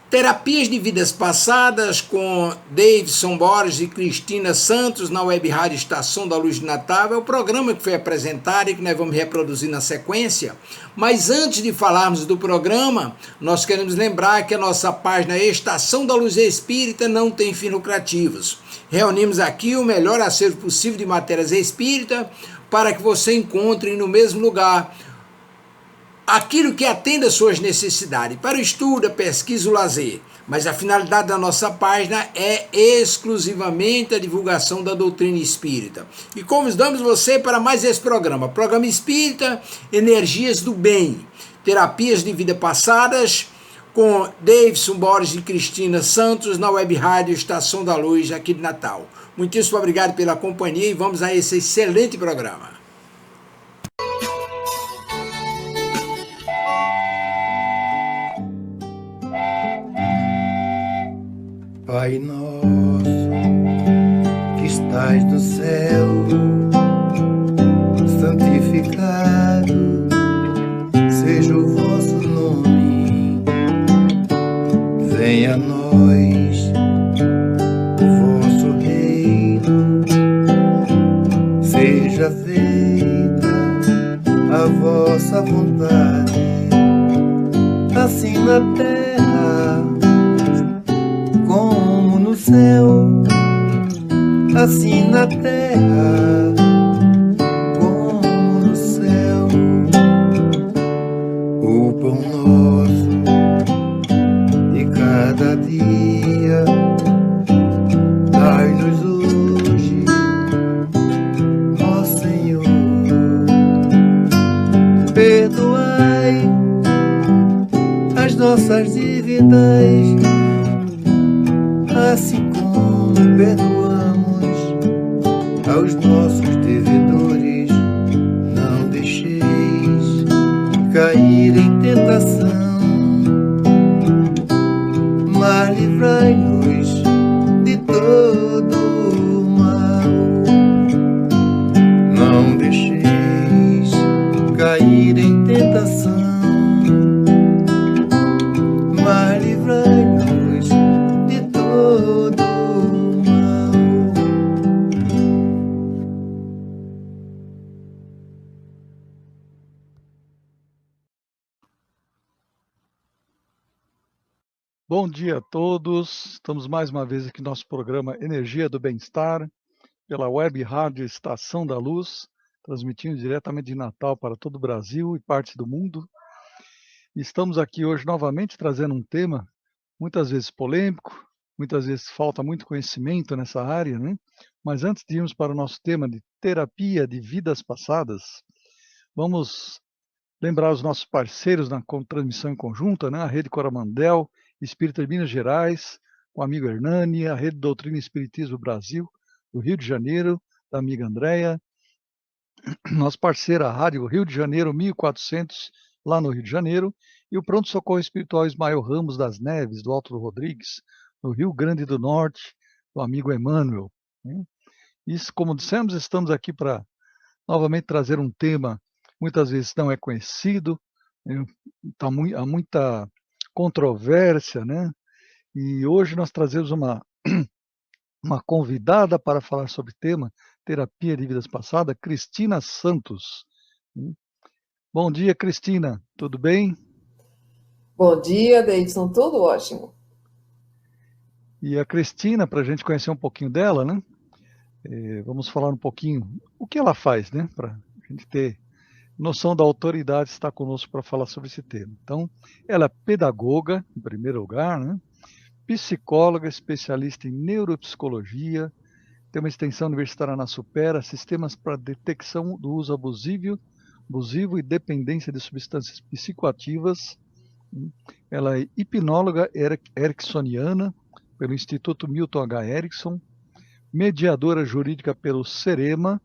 Terapias de vidas passadas com Davidson Borges e Cristina Santos na Web Rádio Estação da Luz de Natal é o programa que foi apresentado e que nós vamos reproduzir na sequência. Mas antes de falarmos do programa, nós queremos lembrar que a nossa página Estação da Luz Espírita não tem fins lucrativos. Reunimos aqui o melhor acervo possível de matérias espírita para que você encontre no mesmo lugar aquilo que atenda às suas necessidades, para o estudo, a pesquisa e o lazer. Mas a finalidade da nossa página é exclusivamente a divulgação da doutrina espírita. E convidamos você para mais esse programa. Programa Espírita, Energias do Bem. Terapias de vida passadas, com Davidson Borges e Cristina Santos, na Web Rádio Estação da Luz, aqui de Natal. Muitíssimo obrigado pela companhia e vamos a esse excelente programa. Pai nosso, que estais no céu, santificado seja o vosso nome. Venha a nós o vosso reino, seja feita a vossa vontade, assim na terra como no céu, assim na terra, como no céu. O pão nosso de cada dia, dai-nos hoje, ó Senhor. Perdoai as nossas dívidas, assim como perdoamos aos nossos devedores. Não deixeis cair em tentação, mas livrai-nos de todo o mal. Não deixeis cair em tentação, mas livrai-nos de todo o mal. Bom dia a todos, estamos mais uma vez aqui no nosso programa Energia do Bem-Estar, pela Web Rádio Estação da Luz, transmitindo diretamente de Natal para todo o Brasil e partes do mundo. Estamos aqui hoje novamente trazendo um tema muitas vezes polêmico, muitas vezes falta muito conhecimento nessa área, né? Mas antes de irmos para o nosso tema de terapia de vidas passadas, vamos lembrar os nossos parceiros na transmissão em conjunta, né? A Rede Coromandel, Espírita de Minas Gerais, o amigo Hernani, a Rede Doutrina e Espiritismo Brasil, do Rio de Janeiro, da amiga Andréia, nossa parceira, a Rádio Rio de Janeiro 1400, lá no Rio de Janeiro, e o Pronto Socorro Espiritual Ismael Ramos das Neves, do Alto do Rodrigues, no Rio Grande do Norte, do amigo Emmanuel. Né? Isso, como dissemos, estamos aqui para novamente trazer um tema muitas vezes não é conhecido, né? Há muita controvérsia, né? E hoje nós trazemos uma convidada para falar sobre o tema terapia de vidas passadas, Cristina Santos. Bom dia, Cristina, tudo bem? Bom dia, Davidson, tudo ótimo. E a Cristina, para a gente conhecer um pouquinho dela, né? Vamos falar um pouquinho o que ela faz, né? Para a gente ter noção da autoridade está conosco para falar sobre esse tema. Então, ela é pedagoga, em primeiro lugar, né? Psicóloga, especialista em neuropsicologia, tem uma extensão universitária na Supera, sistemas para detecção do uso abusivo e dependência de substâncias psicoativas. Ela é hipnóloga ericksoniana, pelo Instituto Milton H. Erickson, mediadora jurídica pelo CEREMA,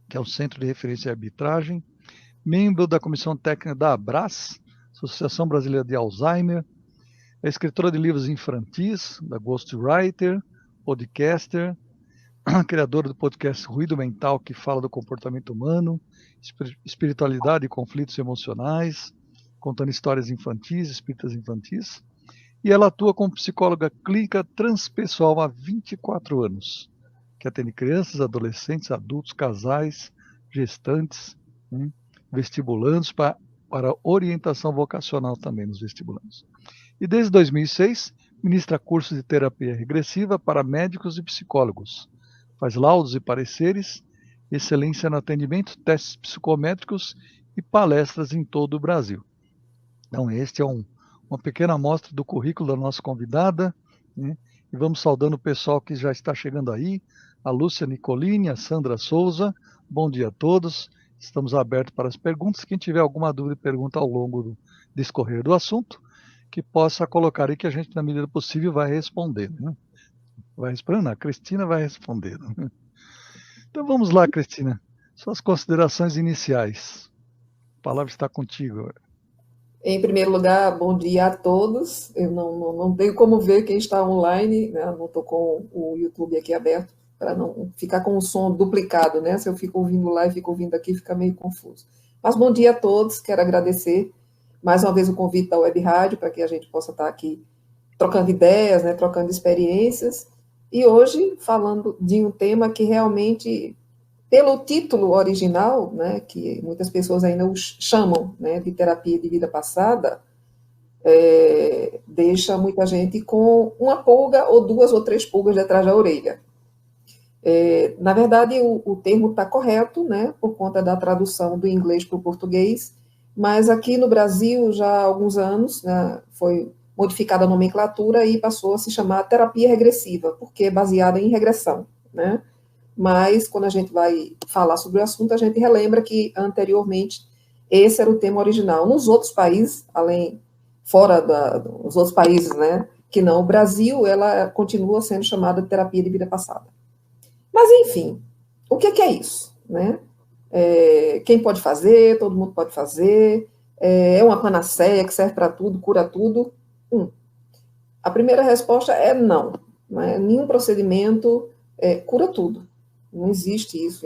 que é o Centro de Referência e Arbitragem, membro da Comissão Técnica da ABRAS, Associação Brasileira de Alzheimer, é escritora de livros infantis, da Ghostwriter, podcaster, criadora do podcast Ruído Mental, que fala do comportamento humano, espiritualidade e conflitos emocionais, contando histórias infantis, espíritas infantis, e ela atua como psicóloga clínica transpessoal há 24 anos, que atende crianças, adolescentes, adultos, casais, gestantes, vestibulandos, para orientação vocacional também nos vestibulandos. E desde 2006, ministra cursos de terapia regressiva para médicos e psicólogos. Faz laudos e pareceres, excelência no atendimento, testes psicométricos e palestras em todo o Brasil. Então, este é uma pequena amostra do currículo da nossa convidada, né? E vamos saudando o pessoal que já está chegando aí, a Lúcia Nicolini, a Sandra Souza. Bom dia a todos. Estamos abertos para as perguntas. Quem tiver alguma dúvida e pergunta ao longo do discorrer do assunto, que possa colocar aí que a gente, na medida possível, vai responder. Né? Vai respondendo? A Cristina vai responder. Né? Então vamos lá, Cristina. Suas considerações iniciais. A palavra está contigo. Em primeiro lugar, bom dia a todos. Eu não tenho como ver quem está online, né? Não estou com o YouTube aqui aberto, para não ficar com o som duplicado, né? Se eu fico ouvindo lá e fico ouvindo aqui, fica meio confuso. Mas bom dia a todos, quero agradecer mais uma vez o convite da Web Rádio, para que a gente possa estar aqui trocando ideias, né? Trocando experiências, e hoje falando de um tema que realmente, pelo título original, né, que muitas pessoas ainda o chamam, né, de terapia de vida passada, deixa muita gente com uma pulga ou duas ou três pulgas atrás da orelha. Na verdade, o termo está correto, né, por conta da tradução do inglês para o português, mas aqui no Brasil, já há alguns anos, né, foi modificada a nomenclatura e passou a se chamar terapia regressiva, porque é baseada em regressão, né? Mas, quando a gente vai falar sobre o assunto, a gente relembra que, anteriormente, esse era o tema original. Nos outros países, fora dos outros países, né, que não o Brasil, ela continua sendo chamada de terapia de vida passada. Mas, enfim, o que é isso? Né? Quem pode fazer? Todo mundo pode fazer? É uma panaceia que serve para tudo, cura tudo? A primeira resposta é não. Né? Nenhum procedimento cura tudo. Não existe isso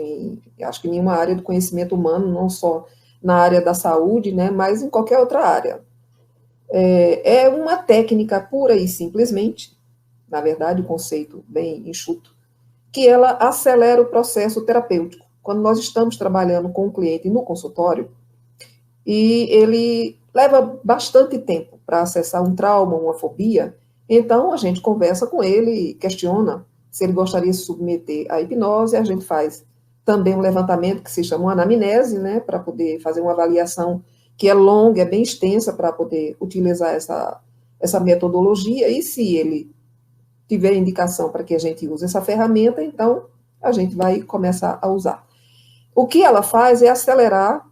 acho que em nenhuma área do conhecimento humano, não só na área da saúde, né, mas em qualquer outra área. É uma técnica pura e simplesmente, na verdade, o conceito bem enxuto, que ela acelera o processo terapêutico. Quando nós estamos trabalhando com um cliente no consultório, e ele leva bastante tempo para acessar um trauma, uma fobia, então a gente conversa com ele, questiona se ele gostaria de se submeter à hipnose, a gente faz também um levantamento que se chama uma anamnese, né, para poder fazer uma avaliação que é longa, é bem extensa, para poder utilizar essa metodologia, e se ele tiver indicação para que a gente use essa ferramenta, então a gente vai começar a usar. O que ela faz é acelerar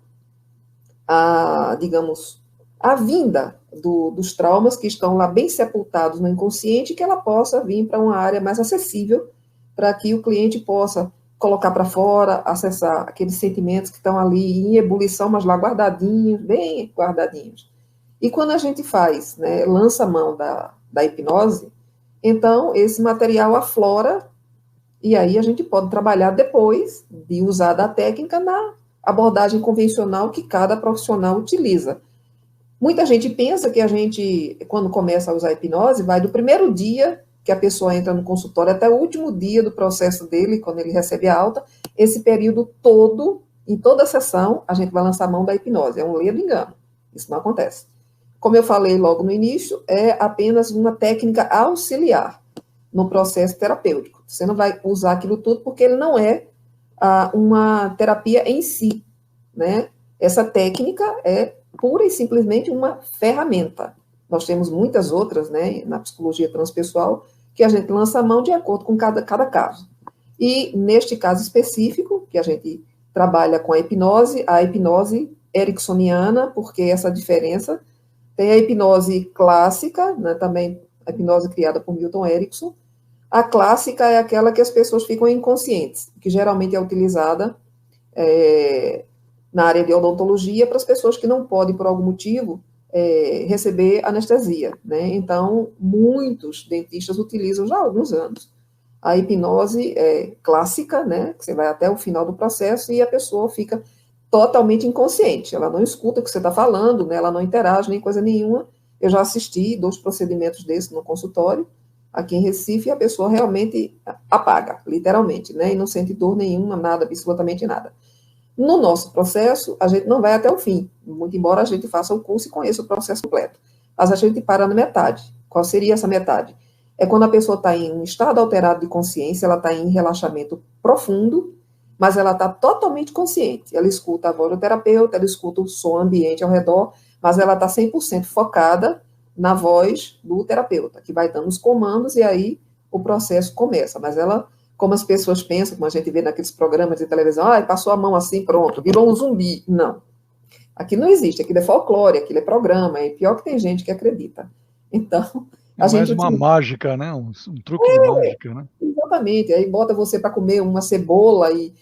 a vinda dos traumas que estão lá bem sepultados no inconsciente, que ela possa vir para uma área mais acessível, para que o cliente possa colocar para fora, acessar aqueles sentimentos que estão ali em ebulição, mas lá guardadinhos, bem guardadinhos. E quando a gente faz, né, lança a mão da hipnose, então esse material aflora, e aí a gente pode trabalhar depois de usar da técnica na abordagem convencional que cada profissional utiliza. Muita gente pensa que a gente, quando começa a usar a hipnose, vai do primeiro dia que a pessoa entra no consultório até o último dia do processo dele, quando ele recebe a alta, esse período todo, em toda a sessão, a gente vai lançar a mão da hipnose. É um ledo engano. Isso não acontece. Como eu falei logo no início, é apenas uma técnica auxiliar no processo terapêutico. Você não vai usar aquilo tudo porque ele não é uma terapia em si, né? Essa técnica é pura e simplesmente uma ferramenta. Nós temos muitas outras, né, na psicologia transpessoal, que a gente lança a mão de acordo com cada caso. E neste caso específico, que a gente trabalha com a hipnose ericksoniana, porque essa diferença, tem a hipnose clássica, né, também a hipnose criada por Milton Erickson. A clássica é aquela que as pessoas ficam inconscientes, que geralmente é utilizada na área de odontologia para as pessoas que não podem, por algum motivo, receber anestesia, né? Então, muitos dentistas utilizam já há alguns anos a hipnose clássica, né? Que você vai até o final do processo e a pessoa fica totalmente inconsciente, ela não escuta o que você está falando, né? Ela não interage nem coisa nenhuma, Eu já assisti 2 procedimentos desses no consultório, aqui em Recife, e a pessoa realmente apaga, literalmente, né? E não sente dor nenhuma, nada, absolutamente nada. No nosso processo, a gente não vai até o fim, muito embora a gente faça o curso e conheça o processo completo. Mas a gente para na metade. Qual seria essa metade? É quando a pessoa está em um estado alterado de consciência, ela está em relaxamento profundo, mas ela está totalmente consciente. Ela escuta a voz do terapeuta, ela escuta o som ambiente ao redor, mas ela está 100% focada na voz do terapeuta, que vai dando os comandos e aí o processo começa. Mas ela, como as pessoas pensam, como a gente vê naqueles programas de televisão, passou a mão assim, pronto, virou um zumbi. Não. Aqui não existe, aquilo é folclore, aquilo é programa, e pior que tem gente que acredita. Então, a gente... mais uma mágica, né? Um truque de mágica, né? Exatamente. Aí bota você para comer uma cebola e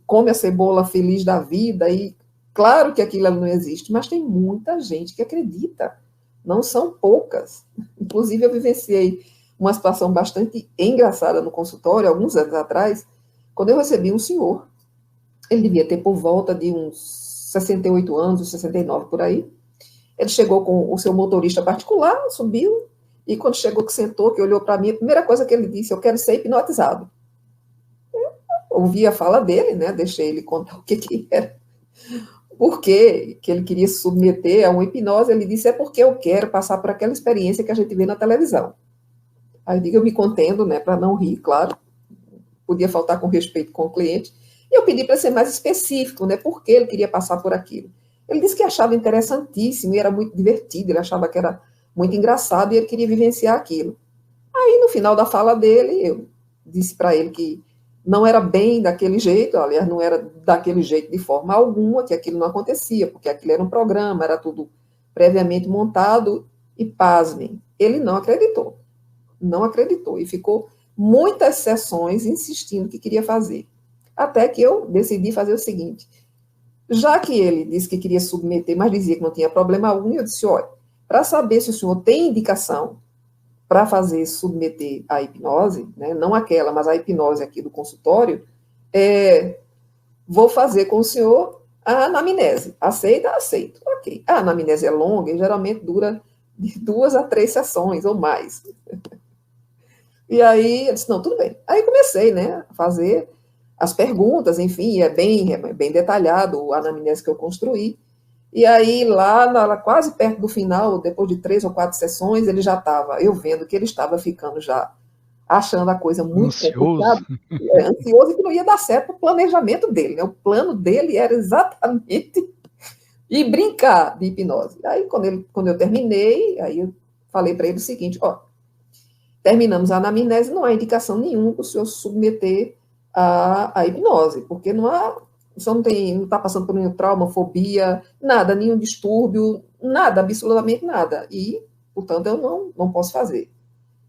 come a cebola feliz da vida, e claro que aquilo não existe, mas tem muita gente que acredita. Não são poucas. Inclusive, eu vivenciei uma situação bastante engraçada no consultório, alguns anos atrás, quando eu recebi um senhor. Ele devia ter por volta de uns 68 anos, 69 por aí. Ele chegou com o seu motorista particular, subiu, e quando chegou, que sentou, que olhou para mim, a primeira coisa que ele disse: eu quero ser hipnotizado. Eu ouvi a fala dele, né? Deixei ele contar o que era. Por que ele queria se submeter a uma hipnose? Ele disse: é porque eu quero passar por aquela experiência que a gente vê na televisão. Aí eu digo, eu me contendo, né, para não rir, claro, podia faltar com respeito com o cliente, e eu pedi para ser mais específico, né, por que ele queria passar por aquilo. Ele disse que achava interessantíssimo e era muito divertido, ele achava que era muito engraçado e ele queria vivenciar aquilo. Aí, no final da fala dele, eu disse para ele que não era bem daquele jeito, aliás, não era daquele jeito de forma alguma, que aquilo não acontecia, porque aquilo era um programa, era tudo previamente montado, e pasmem, ele não acreditou. Não acreditou, e ficou muitas sessões insistindo que queria fazer. Até que eu decidi fazer o seguinte: já que ele disse que queria submeter, mas dizia que não tinha problema algum, eu disse: olha, para saber se o senhor tem indicação para fazer submeter a hipnose, né, não aquela, mas a hipnose aqui do consultório, vou fazer com o senhor a anamnese. Aceita? Aceito. Ok. A anamnese é longa e geralmente dura de 2 a 3 sessões ou mais. E aí, eu disse, não, tudo bem. Aí comecei, né, a fazer as perguntas, enfim, é bem detalhado a anamnese que eu construí. E aí, lá quase perto do final, depois de 3 ou 4 sessões, ele já estava, eu vendo que ele estava ficando já, achando a coisa muito complicada, ansioso, e que não ia dar certo o planejamento dele, né? O plano dele era exatamente ir brincar de hipnose. Aí, quando eu terminei, aí eu falei para ele o seguinte: ó, terminamos a anamnese, não há indicação nenhuma para o senhor submeter a hipnose, porque não há, o senhor não está passando por nenhum trauma, fobia, nada, nenhum distúrbio, nada, absolutamente nada. E, portanto, eu não posso fazer.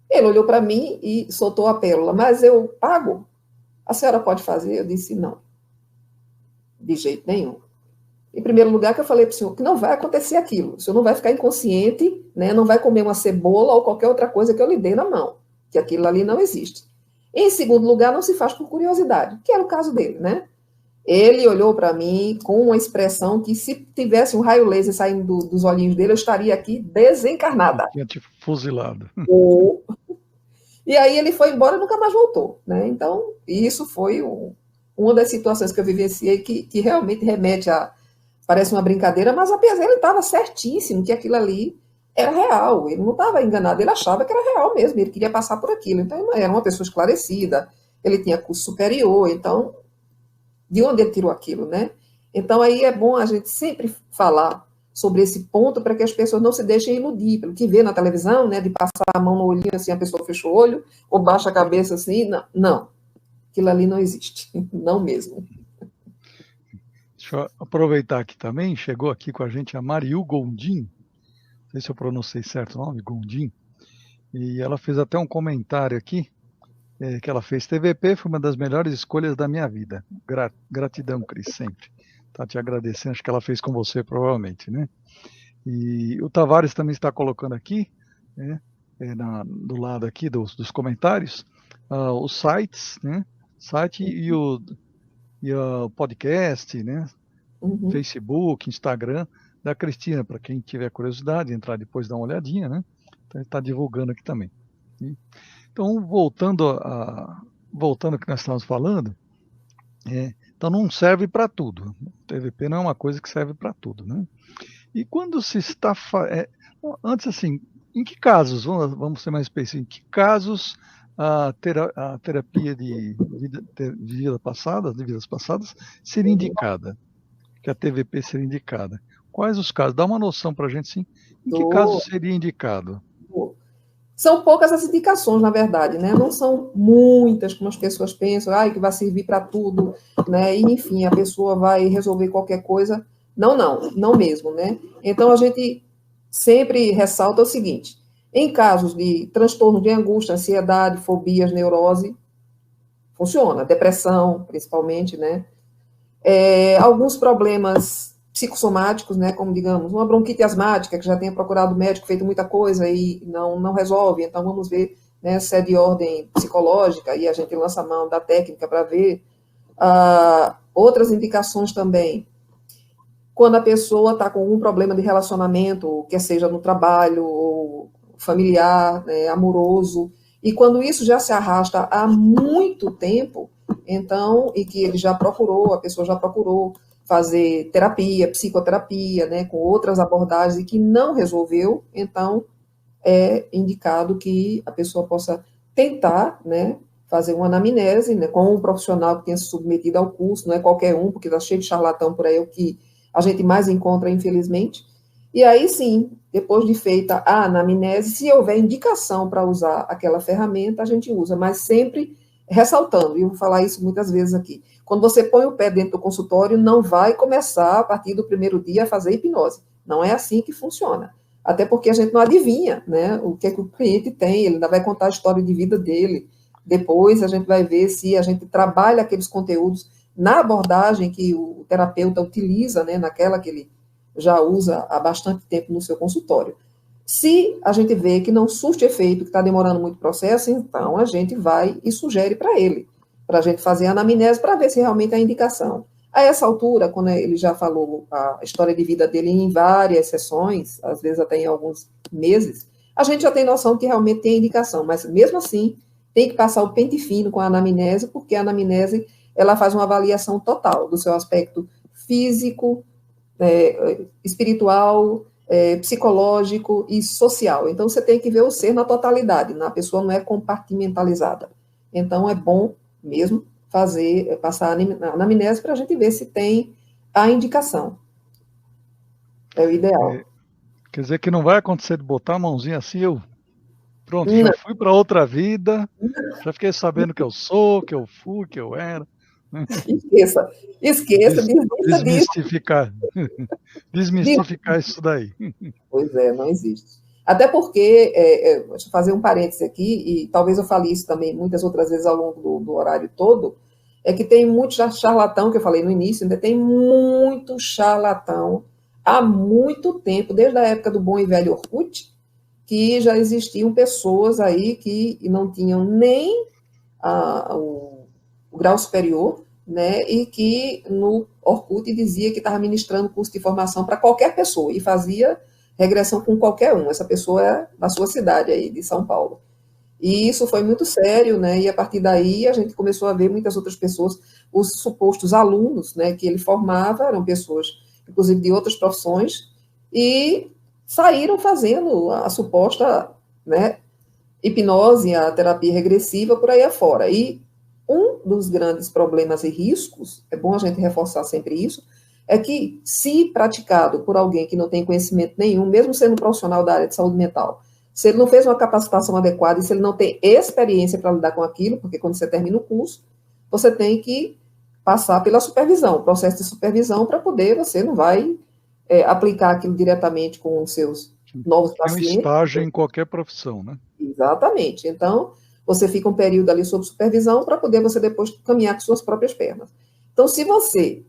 Ele olhou para mim e soltou a pérola: mas eu pago? A senhora pode fazer? Eu disse: não, de jeito nenhum. Em primeiro lugar, que eu falei para o senhor que não vai acontecer aquilo. O senhor não vai ficar inconsciente, né? Não vai comer uma cebola ou qualquer outra coisa que eu lhe dei na mão, que aquilo ali não existe. Em segundo lugar, não se faz por curiosidade, que era o caso dele, né? Ele olhou para mim com uma expressão que, se tivesse um raio laser saindo dos olhinhos dele, eu estaria aqui desencarnada. Tinha te fuzilado. E aí ele foi embora e nunca mais voltou, né? Então, isso foi uma das situações que eu vivenciei que realmente remete a... Parece uma brincadeira, mas apesar, ele estava certíssimo que aquilo ali era real. Ele não estava enganado, ele achava que era real mesmo, ele queria passar por aquilo. Então, era uma pessoa esclarecida, ele tinha curso superior, então, de onde ele tirou aquilo, né? Então, aí é bom a gente sempre falar sobre esse ponto para que as pessoas não se deixem iludir pelo que vê na televisão, né? De passar a mão no olhinho assim, a pessoa fecha o olho, ou baixa a cabeça assim. Não. Aquilo ali não existe, não mesmo. Deixa eu aproveitar aqui também, chegou aqui com a gente a Mariu Gondim, não sei se eu pronunciei certo o nome, Gondim, e ela fez até um comentário aqui, que ela fez: TVP foi uma das melhores escolhas da minha vida. Gratidão, Cris, sempre. Tá te agradecendo, acho que ela fez com você, provavelmente, né? E o Tavares também está colocando aqui, né, do lado aqui dos comentários, os sites, né? Site e o podcast, né? Facebook, Instagram, da Cristina, para quem tiver curiosidade, entrar depois dar uma olhadinha, né? Então ele está divulgando aqui também. Então, voltando ao que nós estávamos falando, então não serve para tudo. O TVP não é uma coisa que serve para tudo, né? E quando se está... antes, assim, em que casos, vamos ser mais específicos, em que casos a terapia de vidas passadas seria indicada? Que a TVP seria indicada? Quais os casos? Dá uma noção para a gente, sim. Em que casos seria indicado? São poucas as indicações, na verdade, né? Não são muitas, como as pessoas pensam, que vai servir para tudo, né? E, enfim, a pessoa vai resolver qualquer coisa. Não mesmo, né? Então, a gente sempre ressalta o seguinte: em casos de transtorno de angústia, ansiedade, fobias, neurose, funciona. Depressão, principalmente, né? Alguns problemas psicossomáticos, né, como, digamos, uma bronquite asmática, que já tenha procurado o médico, feito muita coisa e não resolve, então vamos ver, né, se é de ordem psicológica, e a gente lança a mão da técnica para ver. Outras indicações também, quando a pessoa está com algum problema de relacionamento, quer seja no trabalho, ou familiar, né, amoroso, e quando isso já se arrasta há muito tempo, então, e que ele já procurou, a pessoa já procurou fazer terapia, psicoterapia, né, com outras abordagens e que não resolveu, então é indicado que a pessoa possa tentar, né, fazer uma anamnese, né, com um profissional que tenha se submetido ao curso, não é qualquer um, porque está cheio de charlatão por aí, o que a gente mais encontra, infelizmente. E aí sim, depois de feita a anamnese, se houver indicação para usar aquela ferramenta, a gente usa, mas sempre ressaltando, e eu vou falar isso muitas vezes aqui, quando você põe o pé dentro do consultório, não vai começar, a partir do primeiro dia, a fazer hipnose. Não é assim que funciona. Até porque a gente não adivinha, né, o que é que o cliente tem, ele ainda vai contar a história de vida dele. Depois a gente vai ver se a gente trabalha aqueles conteúdos na abordagem que o terapeuta utiliza, né, naquela que ele já usa há bastante tempo no seu consultório. Se a gente vê que não surte efeito, que está demorando muito o processo, então a gente vai e sugere para ele, para a gente fazer a anamnese para ver se realmente é a indicação. A essa altura, quando ele já falou a história de vida dele em várias sessões, às vezes até em alguns meses, a gente já tem noção que realmente tem a indicação, mas mesmo assim tem que passar o pente fino com a anamnese, porque a anamnese ela faz uma avaliação total do seu aspecto físico, espiritual, psicológico e social. Então, você tem que ver o ser na totalidade, a pessoa não é compartimentalizada. Então, é bom mesmo passar a anamnese para a gente ver se tem a indicação. É o ideal. Quer dizer que não vai acontecer de botar a mãozinha assim, pronto, já fui para outra vida, já fiquei sabendo que eu sou, que eu fui, que eu era. Esqueça, desmistificar isso daí. Pois é, não existe. Até porque, deixa eu fazer um parêntese aqui, e talvez eu fale isso também muitas outras vezes ao longo do horário todo, é que tem muito charlatão, que eu falei no início, ainda tem muito charlatão há muito tempo, desde a época do bom e velho Orkut, que já existiam pessoas aí que não tinham nem o grau superior, né, e que no Orkut dizia que estava ministrando curso de formação para qualquer pessoa, e fazia regressão com qualquer um. Essa pessoa é da sua cidade aí, de São Paulo. E isso foi muito sério, né, e a partir daí a gente começou a ver muitas outras pessoas, os supostos alunos, né, que ele formava, eram pessoas, inclusive de outras profissões, e saíram fazendo a suposta, né, hipnose, a terapia regressiva, por aí afora. E um dos grandes problemas e riscos, é bom a gente reforçar sempre isso, é que, se praticado por alguém que não tem conhecimento nenhum, mesmo sendo profissional da área de saúde mental, se ele não fez uma capacitação adequada e se ele não tem experiência para lidar com aquilo, porque quando você termina o curso, você tem que passar pela supervisão, processo de supervisão, para poder, você não vai aplicar aquilo diretamente com os seus novos pacientes. Tem um estágio em qualquer profissão, né? Exatamente. Então, você fica um período ali sob supervisão para poder você depois caminhar com suas próprias pernas. Então, se você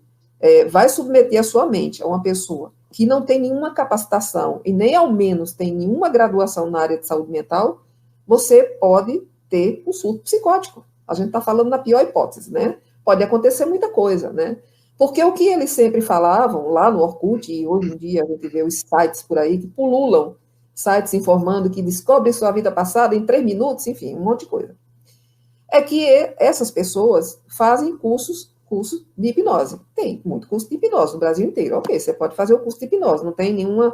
vai submeter a sua mente a uma pessoa que não tem nenhuma capacitação e nem ao menos tem nenhuma graduação na área de saúde mental, você pode ter um surto psicótico. A gente está falando na pior hipótese, né? Pode acontecer muita coisa, né? Porque o que eles sempre falavam lá no Orkut, e hoje em dia a gente vê os sites por aí que pululam, sites informando que descobre sua vida passada em 3 minutos, enfim, um monte de coisa. É que essas pessoas fazem cursos de hipnose. Tem muito curso de hipnose no Brasil inteiro. Ok, você pode fazer o curso de hipnose, não tem nenhum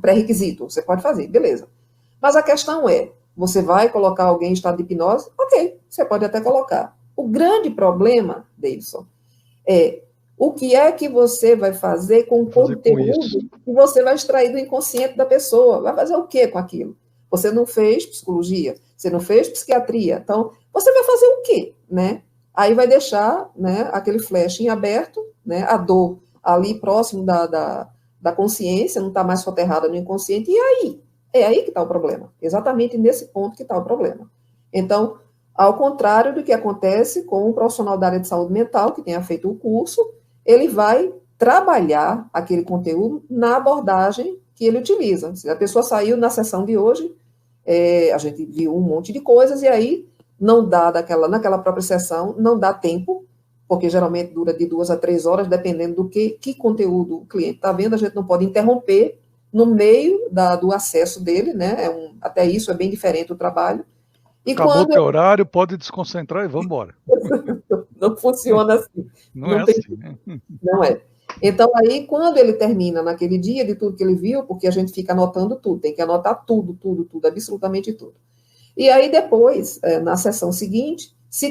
pré-requisito, você pode fazer, beleza. Mas a questão é, você vai colocar alguém em estado de hipnose? Ok, você pode até colocar. O grande problema, Davidson, é o que é que você vai fazer com o conteúdo que você vai extrair do inconsciente da pessoa. Vai fazer o que com aquilo? Você não fez psicologia, você não fez psiquiatria, então você vai fazer o quê, né? Aí vai deixar, né, aquele flash em aberto, né, a dor ali próximo da consciência, não está mais soterrada no inconsciente, e aí? É aí que está o problema, exatamente nesse ponto que está o problema. Então, ao contrário do que acontece com o profissional da área de saúde mental, que tenha feito o curso, ele vai trabalhar aquele conteúdo na abordagem que ele utiliza. Se a pessoa saiu na sessão de hoje, a gente viu um monte de coisas, e aí não dá naquela própria sessão, não dá tempo, porque geralmente dura de 2 a 3 horas, dependendo do que conteúdo o cliente está vendo, a gente não pode interromper no meio do acesso dele, né? Até isso é bem diferente o trabalho. E acabou o teu horário, pode desconcentrar e vamos embora. Não funciona assim. Não é assim, né? Não é. Então, aí, quando ele termina naquele dia de tudo que ele viu, porque a gente fica anotando tudo, tem que anotar tudo, absolutamente tudo. E aí, depois, na sessão seguinte, se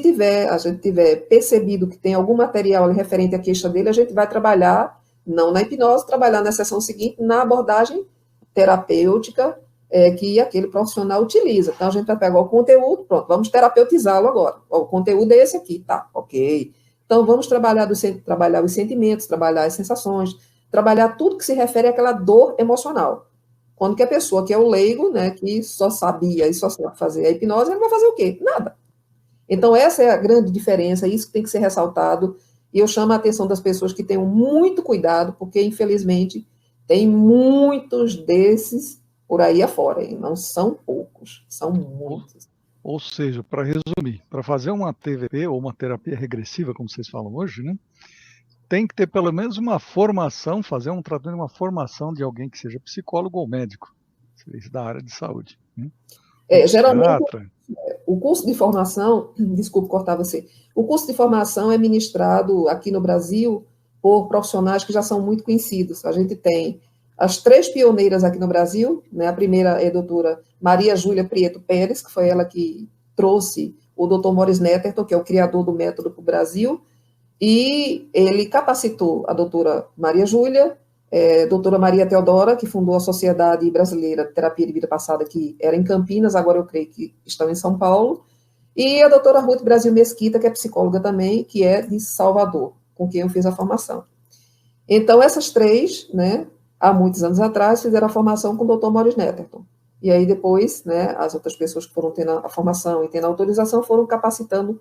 a gente tiver percebido que tem algum material referente à queixa dele, a gente vai trabalhar, não na hipnose, trabalhar na sessão seguinte, na abordagem terapêutica que aquele profissional utiliza. Então, a gente vai pegar o conteúdo, pronto, vamos terapeutizá-lo agora. O conteúdo é esse aqui, tá, ok. Então, vamos trabalhar os sentimentos, trabalhar as sensações, trabalhar tudo que se refere àquela dor emocional. Quando que a pessoa que é o leigo, né, que só sabia e só sabe fazer a hipnose, ele vai fazer o quê? Nada. Então, essa é a grande diferença, isso que tem que ser ressaltado, e eu chamo a atenção das pessoas que tenham muito cuidado, porque, infelizmente, tem muitos desses por aí afora, e não são poucos, são muitos. Ou seja, para resumir, para fazer uma TVP ou uma terapia regressiva, como vocês falam hoje, né, tem que ter pelo menos uma formação, fazer um tratamento, uma formação de alguém que seja psicólogo ou médico, da área de saúde. Né? Geralmente, o curso de formação, desculpe cortar você, o curso de formação é ministrado aqui no Brasil por profissionais que já são muito conhecidos. A gente tem as 3 pioneiras aqui no Brasil, né? A primeira é a doutora Maria Júlia Prieto Pérez, que foi ela que trouxe o Dr. Morris Netterton, que é o criador do método para o Brasil, e ele capacitou a doutora Maria Júlia, doutora Maria Teodora, que fundou a Sociedade Brasileira de Terapia de Vida Passada, que era em Campinas, agora eu creio que estão em São Paulo, e a doutora Ruth Brasil Mesquita, que é psicóloga também, que é de Salvador, com quem eu fiz a formação. Então, essas 3, né, há muitos anos atrás, fizeram a formação com o Dr. Morris Netterton. E aí, depois, né, as outras pessoas que foram tendo a formação e tendo a autorização foram capacitando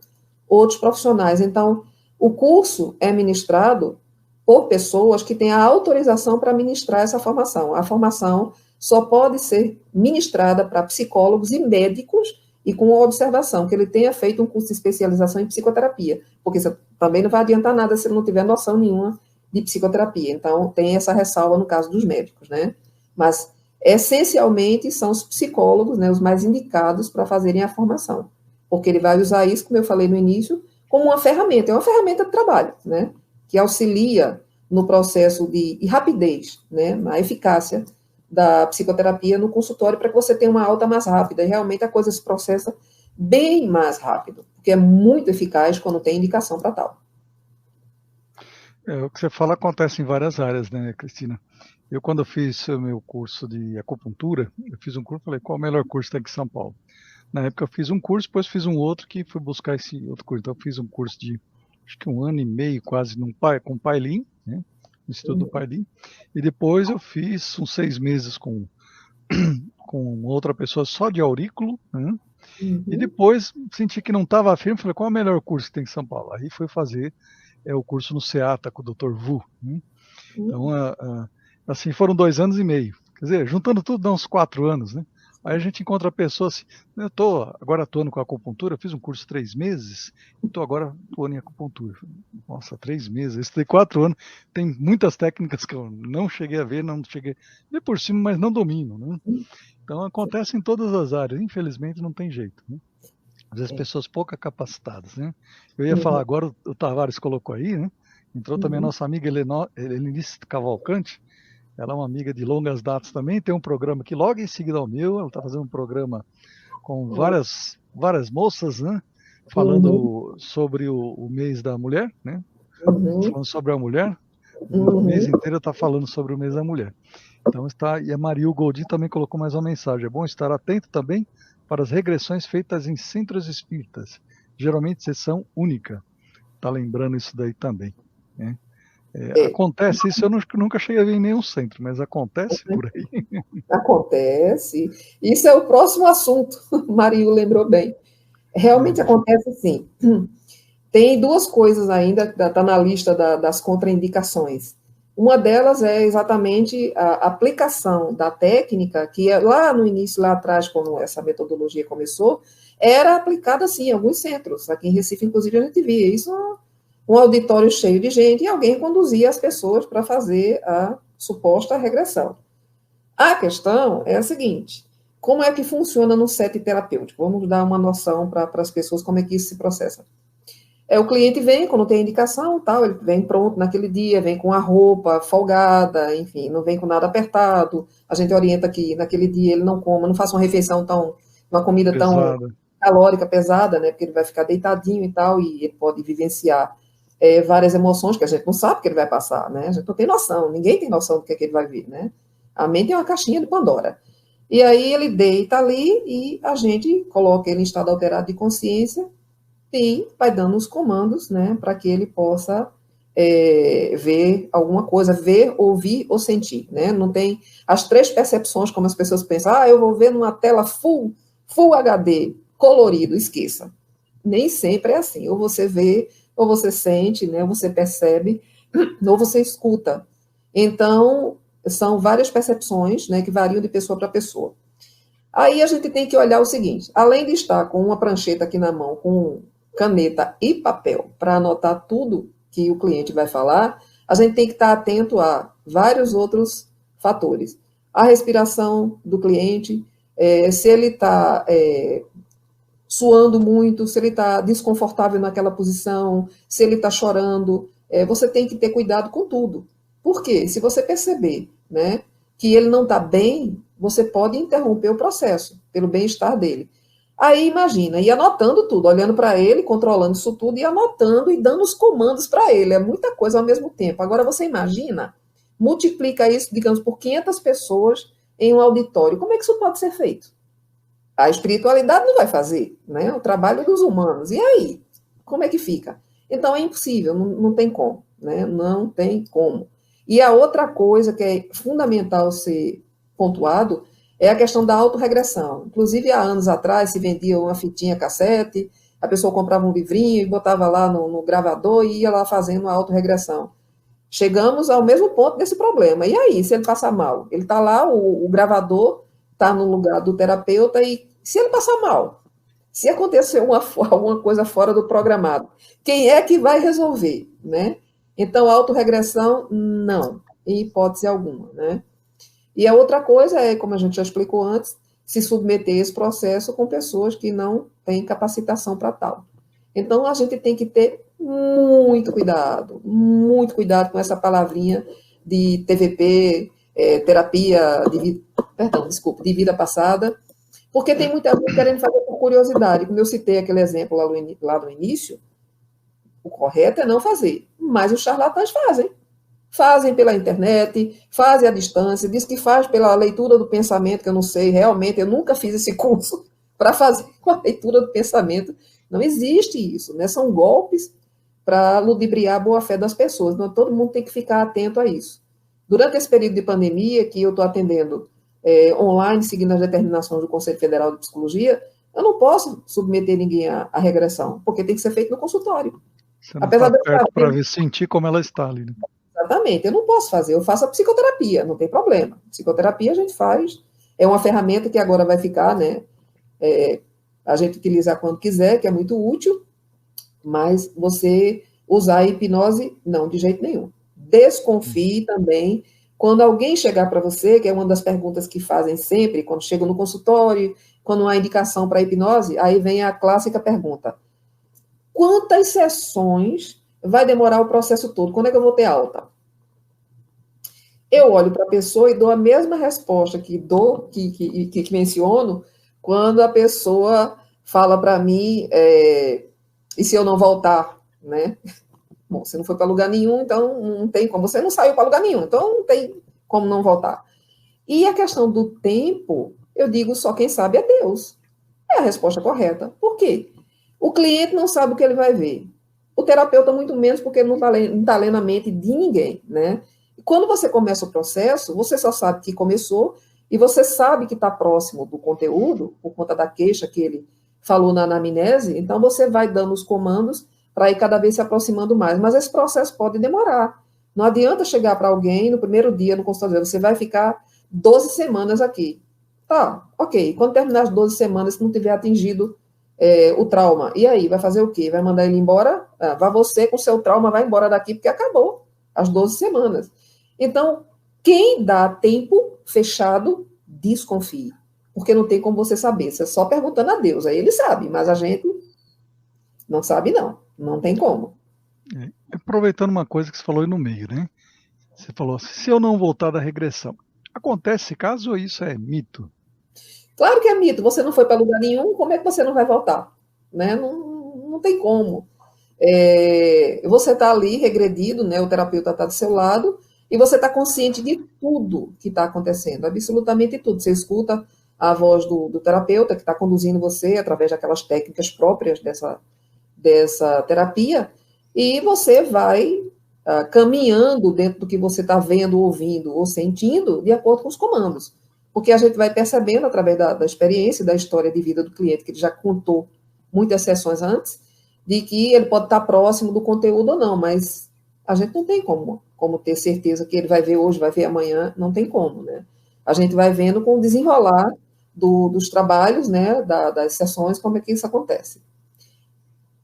outros profissionais. Então, o curso é ministrado por pessoas que têm a autorização para ministrar essa formação. A formação só pode ser ministrada para psicólogos e médicos e com observação, que ele tenha feito um curso de especialização em psicoterapia, porque isso também não vai adiantar nada se ele não tiver noção nenhuma de psicoterapia. Então, tem essa ressalva no caso dos médicos, né? Mas, essencialmente, são os psicólogos, né, os mais indicados para fazerem a formação, porque ele vai usar isso, como eu falei no início, como uma ferramenta, é uma ferramenta de trabalho, né, que auxilia no processo de rapidez, né, na eficácia da psicoterapia no consultório, para que você tenha uma alta mais rápida, e realmente a coisa se processa bem mais rápido, porque é muito eficaz quando tem indicação para tal. O que você fala acontece em várias áreas, né, Cristina? Eu, quando fiz o meu curso de acupuntura, eu fiz um curso, falei, qual é o melhor curso tem aqui em São Paulo? Na época eu fiz um curso, depois fiz um outro que fui buscar esse outro curso. Então eu fiz um curso de, acho que 1 ano e meio quase, com o Pailin, né, no Instituto do Pailin, e depois eu fiz uns 6 meses com outra pessoa só de aurículo, né, e depois senti que não estava afim, falei, qual é o melhor curso que tem em São Paulo? Aí fui fazer o curso no SEATA com o Dr. Vu. Né? Então, assim, foram 2 anos e meio. Quer dizer, juntando tudo, dá uns 4 anos, né? Aí a gente encontra pessoas assim, eu estou agora atuando com acupuntura, eu fiz um curso de 3 meses, e estou agora atuando em acupuntura. Nossa, 3 meses, eu estudei 4 anos, tem muitas técnicas que eu não cheguei a ver, não cheguei a ver por cima, mas não domino, né? Então acontece em todas as áreas, infelizmente não tem jeito, né? Às vezes pessoas pouco capacitadas, né? Eu ia falar Uhum, agora, o Tavares colocou aí, né? Entrou também a uhum, nossa amiga Helenice Cavalcante, ela é uma amiga de longas datas também, tem um programa que logo em seguida ao meu, ela está fazendo um programa com várias moças, né? uhum, Falando sobre o mês da mulher, né? uhum, Falando sobre a mulher, o mês uhum. inteiro está falando sobre o mês da mulher. Então está, e a Maria Goldin também colocou mais uma mensagem. É bom estar atento também para as regressões feitas em centros espíritas, geralmente sessão única. Está lembrando isso daí também, né? É, Acontece isso, eu nunca cheguei a ver em nenhum centro, mas acontece por aí. acontece. Isso é o próximo assunto, Mario lembrou bem. Realmente É, acontece sim. Tem duas coisas ainda, está na lista das contraindicações. Uma delas é exatamente a aplicação da técnica, que lá no início, lá atrás, quando essa metodologia começou, era aplicada sim em alguns centros. Aqui em Recife, inclusive, a gente via isso, um auditório cheio de gente, e alguém conduzia as pessoas para fazer a suposta regressão. A questão é a seguinte: como é que funciona no set terapêutico? Vamos dar uma noção para as pessoas como é que isso se processa. O cliente vem, quando tem indicação, tal, ele vem pronto naquele dia, vem com a roupa folgada, enfim, não vem com nada apertado. A gente orienta que naquele dia ele não coma, não faça uma refeição uma comida tão pesada. calórica, pesada, né? Porque ele vai ficar deitadinho e tal, e ele pode vivenciar várias emoções que a gente não sabe que ele vai passar, né? A gente não tem noção, ninguém tem noção do que é que ele vai vir, né? A mente é uma caixinha de Pandora. E aí ele deita ali e a gente coloca ele em estado alterado de consciência e vai dando os comandos, né, para que ele possa ver alguma coisa, ver, ouvir ou sentir, né? Não tem as três percepções como as pessoas pensam, eu vou ver numa tela full HD, colorido, esqueça. Nem sempre é assim, ou você vê, ou você sente, né, ou você percebe, ou você escuta. Então, são várias percepções, né, que variam de pessoa para pessoa. Aí a gente tem que olhar o seguinte: além de estar com uma prancheta aqui na mão, com caneta e papel, para anotar tudo que o cliente vai falar, a gente tem que estar atento a vários outros fatores. A respiração do cliente, se ele está suando muito, se ele está desconfortável naquela posição, se ele está chorando, você tem que ter cuidado com tudo. Por quê? Se você perceber, né, que ele não está bem, você pode interromper o processo, pelo bem-estar dele. Aí imagina, ir anotando tudo, olhando para ele, controlando isso tudo, e anotando e dando os comandos para ele. É muita coisa ao mesmo tempo. Agora você imagina, multiplica isso, digamos, por 500 pessoas em um auditório. Como é que isso pode ser feito? A espiritualidade não vai fazer, né? O trabalho dos humanos. E aí? Como é que fica? Então é impossível, não tem como, né? Não tem como. E a outra coisa que é fundamental ser pontuado é a questão da autorregressão. Inclusive, há anos atrás se vendia uma fitinha cassete, a pessoa comprava um livrinho e botava lá no gravador e ia lá fazendo a autorregressão. Chegamos ao mesmo ponto desse problema. E aí, se ele passar mal? Ele está lá, o gravador está no lugar do terapeuta, e se ele passar mal? Se acontecer alguma coisa fora do programado, quem é que vai resolver, né? Então, autorregressão, não, em hipótese alguma, né? E a outra coisa é, como a gente já explicou antes, se submeter a esse processo com pessoas que não têm capacitação para tal. Então, a gente tem que ter muito cuidado com essa palavrinha de TVP, terapia de vida passada, porque tem muita gente querendo fazer por curiosidade. Como eu citei aquele exemplo lá no início, o correto é não fazer, mas os charlatães fazem. Fazem pela internet, fazem à distância, diz que faz pela leitura do pensamento, que eu não sei, realmente, eu nunca fiz esse curso para fazer com a leitura do pensamento. Não existe isso, né? São golpes para ludibriar a boa-fé das pessoas. Então, todo mundo tem que ficar atento a isso. Durante esse período de pandemia, que eu estou atendendo online, seguindo as determinações do Conselho Federal de Psicologia, eu não posso submeter ninguém à regressão, porque tem que ser feito no consultório. Você não Apesar está de eu perto para saber, sentir como ela está ali, né? exatamente, eu não posso fazer, eu faço a psicoterapia, não tem problema. Psicoterapia a gente faz É uma ferramenta que agora vai ficar, né? A gente utilizar quando quiser, que é muito útil, mas você usar a hipnose, não, de jeito nenhum. Desconfie também quando alguém chegar para você, que é uma das perguntas que fazem sempre, quando chegam no consultório, quando não há indicação para hipnose, aí vem a clássica pergunta: quantas sessões vai demorar o processo todo? Quando é que eu vou ter alta? Eu olho para a pessoa e dou a mesma resposta que menciono quando a pessoa fala para mim, e se eu não voltar, né? Bom, você não foi para lugar nenhum, então não tem como. Você não saiu para lugar nenhum, então não tem como não voltar. E a questão do tempo, eu digo só quem sabe é Deus. É a resposta correta. Por quê? O cliente não sabe o que ele vai ver. O terapeuta, muito menos, porque ele não está lendo a mente de ninguém, né? E quando você começa o processo, você só sabe que começou e você sabe que está próximo do conteúdo, por conta da queixa que ele falou na anamnese, então você vai dando os comandos para ir cada vez se aproximando mais. Mas esse processo pode demorar. Não adianta chegar para alguém no primeiro dia no consultório, você vai ficar 12 semanas aqui. Tá, ok. Quando terminar as 12 semanas, se não tiver atingido o trauma, e aí, vai fazer o quê? Vai mandar ele embora? Vá você com o seu trauma, vai embora daqui, porque acabou as 12 semanas. Então, quem dá tempo fechado, desconfie. Porque não tem como você saber. Você só perguntando a Deus, aí ele sabe, mas a gente não sabe, não. Não tem como. Aproveitando uma coisa que você falou aí no meio, né? Você falou, se eu não voltar da regressão, acontece caso ou isso é mito? Claro que é mito. Você não foi para lugar nenhum, como é que você não vai voltar? Né? Não tem como. Você está ali regredido, né? O terapeuta está do seu lado, e você está consciente de tudo que está acontecendo, absolutamente tudo. Você escuta a voz do terapeuta que está conduzindo você através daquelas técnicas próprias dessa terapia, e você vai caminhando dentro do que você está vendo, ouvindo ou sentindo, de acordo com os comandos. Porque a gente vai percebendo, através da experiência, da história de vida do cliente, que ele já contou muitas sessões antes, de que ele pode estar próximo do conteúdo ou não, mas a gente não tem como ter certeza que ele vai ver hoje, vai ver amanhã, não tem como, né? A gente vai vendo com o desenrolar dos trabalhos, né, das sessões, como é que isso acontece.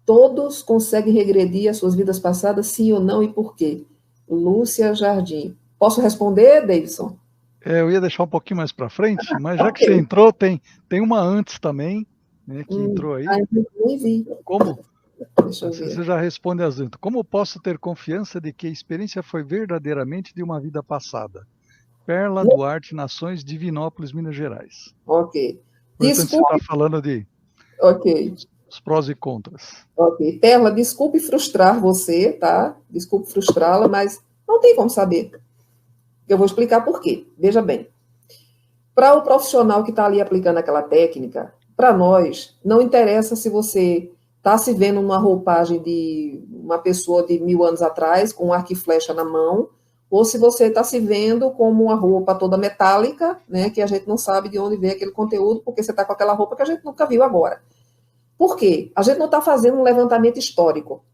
Todos conseguem regredir as suas vidas passadas, sim ou não, e por quê? Lúcia Jardim. Posso responder, Davidson? Eu ia deixar um pouquinho mais para frente, mas já que você entrou, tem uma antes também, né, que entrou aí. Nem vi. Como? Deixa eu ver. Você já responde as duas. Como posso ter confiança de que a experiência foi verdadeiramente de uma vida passada? Perla Duarte, Nações, Divinópolis, Minas Gerais. Ok. Portanto, você está falando de os prós e contras. Ok. Perla, desculpe frustrar você, tá? Desculpe frustrá-la, mas não tem como saber. Eu vou explicar por quê. Veja bem. Para o profissional que está ali aplicando aquela técnica, para nós, não interessa se você está se vendo numa roupagem de uma pessoa de 1000 anos atrás, com um arco e flecha na mão, ou se você está se vendo como uma roupa toda metálica, né, que a gente não sabe de onde vem aquele conteúdo, porque você está com aquela roupa que a gente nunca viu agora. Por quê? A gente não está fazendo um levantamento histórico.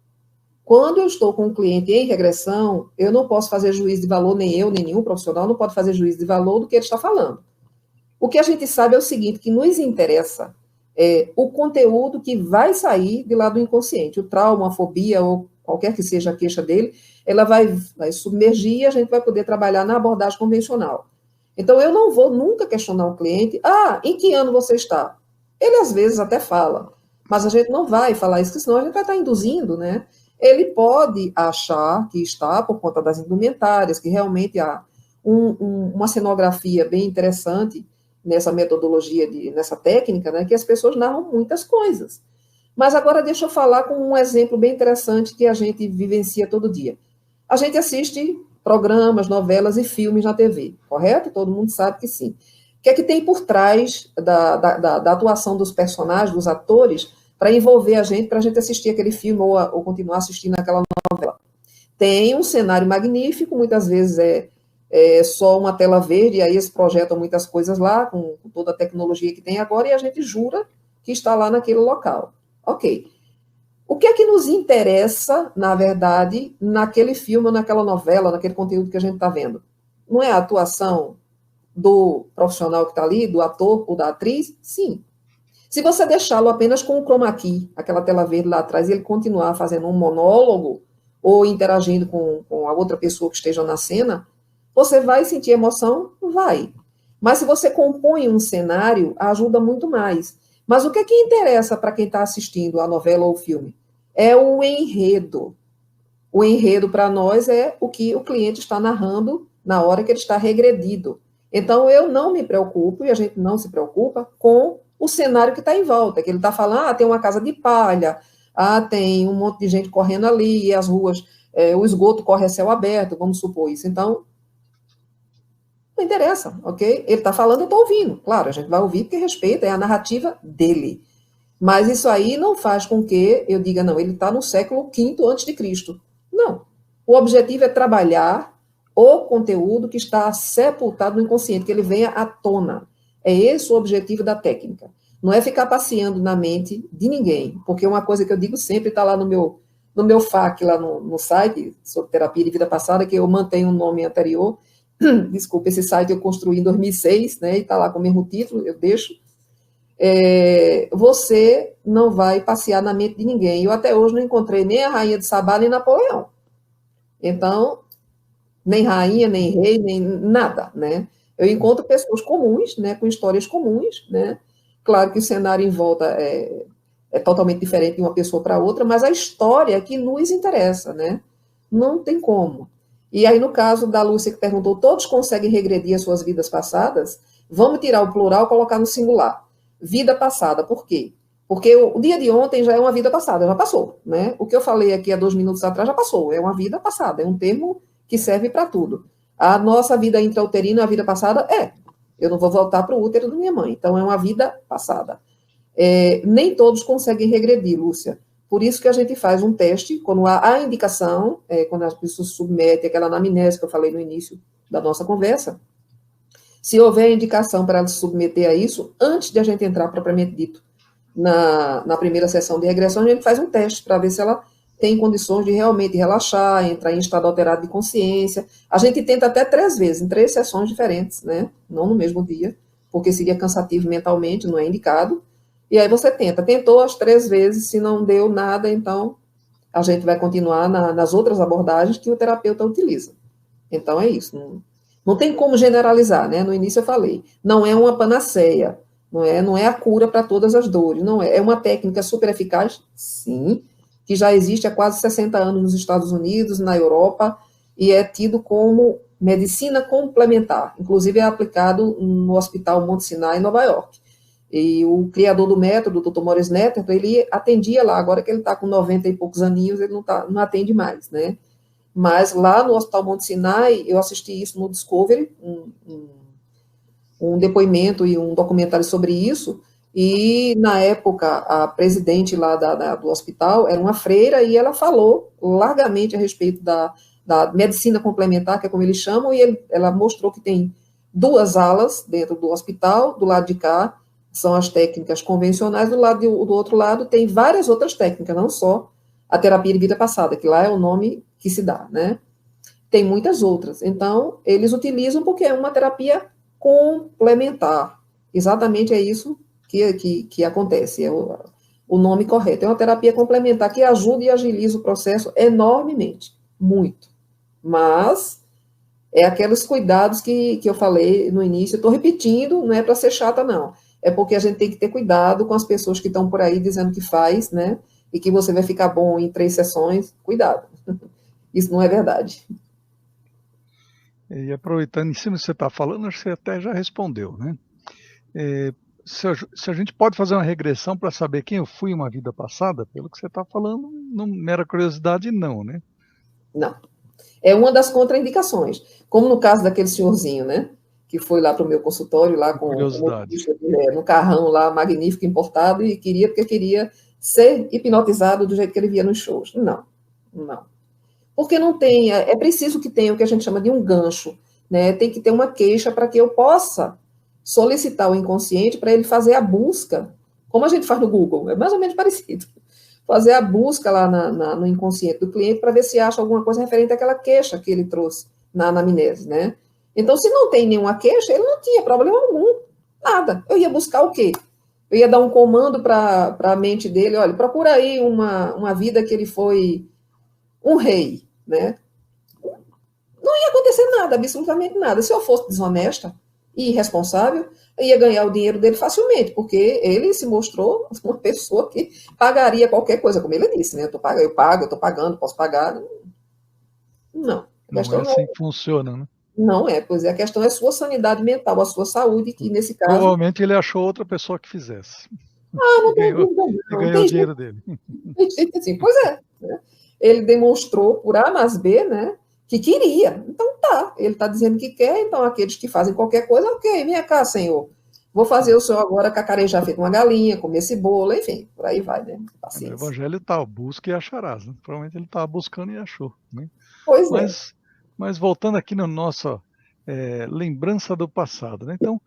Quando eu estou com um cliente em regressão, eu não posso fazer juízo de valor, nem eu, nem nenhum profissional não pode fazer juízo de valor do que ele está falando. O que a gente sabe é o seguinte, que nos interessa o conteúdo que vai sair de lá do inconsciente. O trauma, a fobia, ou qualquer que seja a queixa dele, ela vai submergir e a gente vai poder trabalhar na abordagem convencional. Então, eu não vou nunca questionar o cliente, em que ano você está? Ele, às vezes, até fala, mas a gente não vai falar isso, senão a gente vai estar induzindo, né? Ele pode achar que está por conta das indumentárias, que realmente há uma cenografia bem interessante nessa metodologia, nessa técnica, né, que as pessoas narram muitas coisas. Mas agora deixa eu falar com um exemplo bem interessante que a gente vivencia todo dia. A gente assiste programas, novelas e filmes na TV, correto? Todo mundo sabe que sim. O que é que tem por trás da atuação dos personagens, dos atores, para envolver a gente, para a gente assistir aquele filme ou continuar assistindo aquela novela? Tem um cenário magnífico, muitas vezes é só uma tela verde, e aí eles projetam muitas coisas lá, com toda a tecnologia que tem agora, e a gente jura que está lá naquele local. Ok. O que é que nos interessa, na verdade, naquele filme, ou naquela novela, naquele conteúdo que a gente está vendo? Não é a atuação do profissional que está ali, do ator ou da atriz? Sim. Se você deixá-lo apenas com o chroma key, aquela tela verde lá atrás, e ele continuar fazendo um monólogo ou interagindo com a outra pessoa que esteja na cena, você vai sentir emoção? Vai. Mas se você compõe um cenário, ajuda muito mais. Mas o que é que interessa para quem está assistindo a novela ou o filme? É o enredo. O enredo para nós é o que o cliente está narrando na hora que ele está regredido. Então, eu não me preocupo, e a gente não se preocupa, com o cenário que está em volta, que ele está falando, tem uma casa de palha, tem um monte de gente correndo ali, e as ruas, o esgoto corre a céu aberto, vamos supor isso. Então, não interessa, ok? Ele está falando, eu estou ouvindo. Claro, a gente vai ouvir porque respeita, é a narrativa dele. Mas isso aí não faz com que eu diga, não, ele está no século V a.C. Não. O objetivo é trabalhar o conteúdo que está sepultado no inconsciente, que ele venha à tona. É esse o objetivo da técnica. Não é ficar passeando na mente de ninguém, porque uma coisa que eu digo sempre está lá no meu FAQ, lá no site, sobre terapia de vida passada, que eu mantenho um nome anterior. Desculpa, esse site eu construí em 2006, né, e está lá com o mesmo título, eu deixo. Você não vai passear na mente de ninguém. Eu até hoje não encontrei nem a rainha de Sabá, nem Napoleão. Então, nem rainha, nem rei, nem nada, né? Eu encontro pessoas comuns, né, com histórias comuns, né? Claro que o cenário em volta é totalmente diferente de uma pessoa para outra, mas a história é que nos interessa, né? Não tem como. E aí, no caso da Lúcia que perguntou, todos conseguem regredir as suas vidas passadas? Vamos tirar o plural e colocar no singular. Vida passada, por quê? Porque o dia de ontem já é uma vida passada, já passou, né? O que eu falei aqui há 2 minutos atrás já passou, é uma vida passada, é um termo que serve para tudo. A nossa vida intrauterina, a vida passada, eu não vou voltar para o útero da minha mãe, então é uma vida passada. Nem todos conseguem regredir, Lúcia. Por isso que a gente faz um teste, quando há a indicação, quando as pessoas submetem aquela anamnese que eu falei no início da nossa conversa, se houver indicação para ela se submeter a isso, antes de a gente entrar propriamente dito na primeira sessão de regressão, a gente faz um teste para ver se ela tem condições de realmente relaxar, entrar em estado alterado de consciência. A gente tenta até 3 vezes, em 3 sessões diferentes, né? Não no mesmo dia, porque seria cansativo mentalmente, não é indicado. E aí você tentou as 3 vezes, se não deu nada, então a gente vai continuar nas outras abordagens que o terapeuta utiliza. Então é isso, não tem como generalizar, né? No início eu falei, não é uma panaceia, não é a cura para todas as dores, não é. É uma técnica super eficaz, sim, que já existe há quase 60 anos nos Estados Unidos, na Europa, e é tido como medicina complementar. Inclusive é aplicado no Hospital Monte Sinai, em Nova York. E o criador do método, o Dr. Morris Netterton, ele atendia lá, agora que ele está com 90 e poucos aninhos, ele não atende mais, né? Mas lá no Hospital Monte Sinai, eu assisti isso no Discovery, um depoimento e um documentário sobre isso, e na época a presidente lá do hospital era uma freira e ela falou largamente a respeito da medicina complementar, que é como eles chamam, e ela mostrou que tem 2 alas dentro do hospital, do lado de cá são as técnicas convencionais, do outro lado tem várias outras técnicas, não só a terapia de vida passada, que lá é o nome que se dá, né? Tem muitas outras. Então, eles utilizam porque é uma terapia complementar. Exatamente é isso que acontece, é o nome correto. É uma terapia complementar que ajuda e agiliza o processo enormemente, muito. Mas é aqueles cuidados que eu falei no início, eu estou repetindo, não é para ser chata, não. É porque a gente tem que ter cuidado com as pessoas que estão por aí dizendo que faz, né? E que você vai ficar bom em 3 sessões. Cuidado. Isso não é verdade. E aproveitando em cima do que você está falando, acho que você até já respondeu, né? Se a gente pode fazer uma regressão para saber quem eu fui em uma vida passada, pelo que você está falando, não, mera curiosidade, não, né? Não. É uma das contraindicações. Como no caso daquele senhorzinho, né? Que foi lá para o meu consultório, lá com no carrão lá, magnífico, importado, e porque queria ser hipnotizado do jeito que ele via nos shows. Não. Porque não tem, é preciso que tenha o que a gente chama de um gancho, né? Tem que ter uma queixa para que eu possa solicitar o inconsciente para ele fazer a busca, como a gente faz no Google, é mais ou menos parecido. Fazer a busca lá no inconsciente do cliente para ver se acha alguma coisa referente àquela queixa que ele trouxe na anamnese, né? Então, se não tem nenhuma queixa, ele não tinha problema algum, nada. Eu ia buscar o quê? Eu ia dar um comando para a mente dele, olha, procura aí uma vida que ele foi um rei, né? Não ia acontecer nada, absolutamente nada. Se eu fosse desonesta e irresponsável, eu ia ganhar o dinheiro dele facilmente, porque ele se mostrou uma pessoa que pagaria qualquer coisa, como ele disse, né? Eu estou pagando, posso pagar. Não. A Não questão é assim que funciona, né? não é, pois é, a questão é a sua sanidade mental, a sua saúde, que nesse caso, Provavelmente ele achou outra pessoa que fizesse. E não tem ganhou, dúvida, e não. ganhou o dinheiro dele. Tem gente assim, pois é. Né? Ele demonstrou por A mais B, né, que queria. Então tá, ele está dizendo que quer, então aqueles que fazem qualquer coisa, ok, vem cá, senhor. Vou fazer o senhor agora cacarejar feito uma galinha, comer esse bolo, enfim, por aí vai, né? No Paciência. Evangelho tá, busca e acharás. Né? Provavelmente ele estava buscando e achou. Né? Pois é. Mas voltando aqui na nossa lembrança do passado. Né? Então,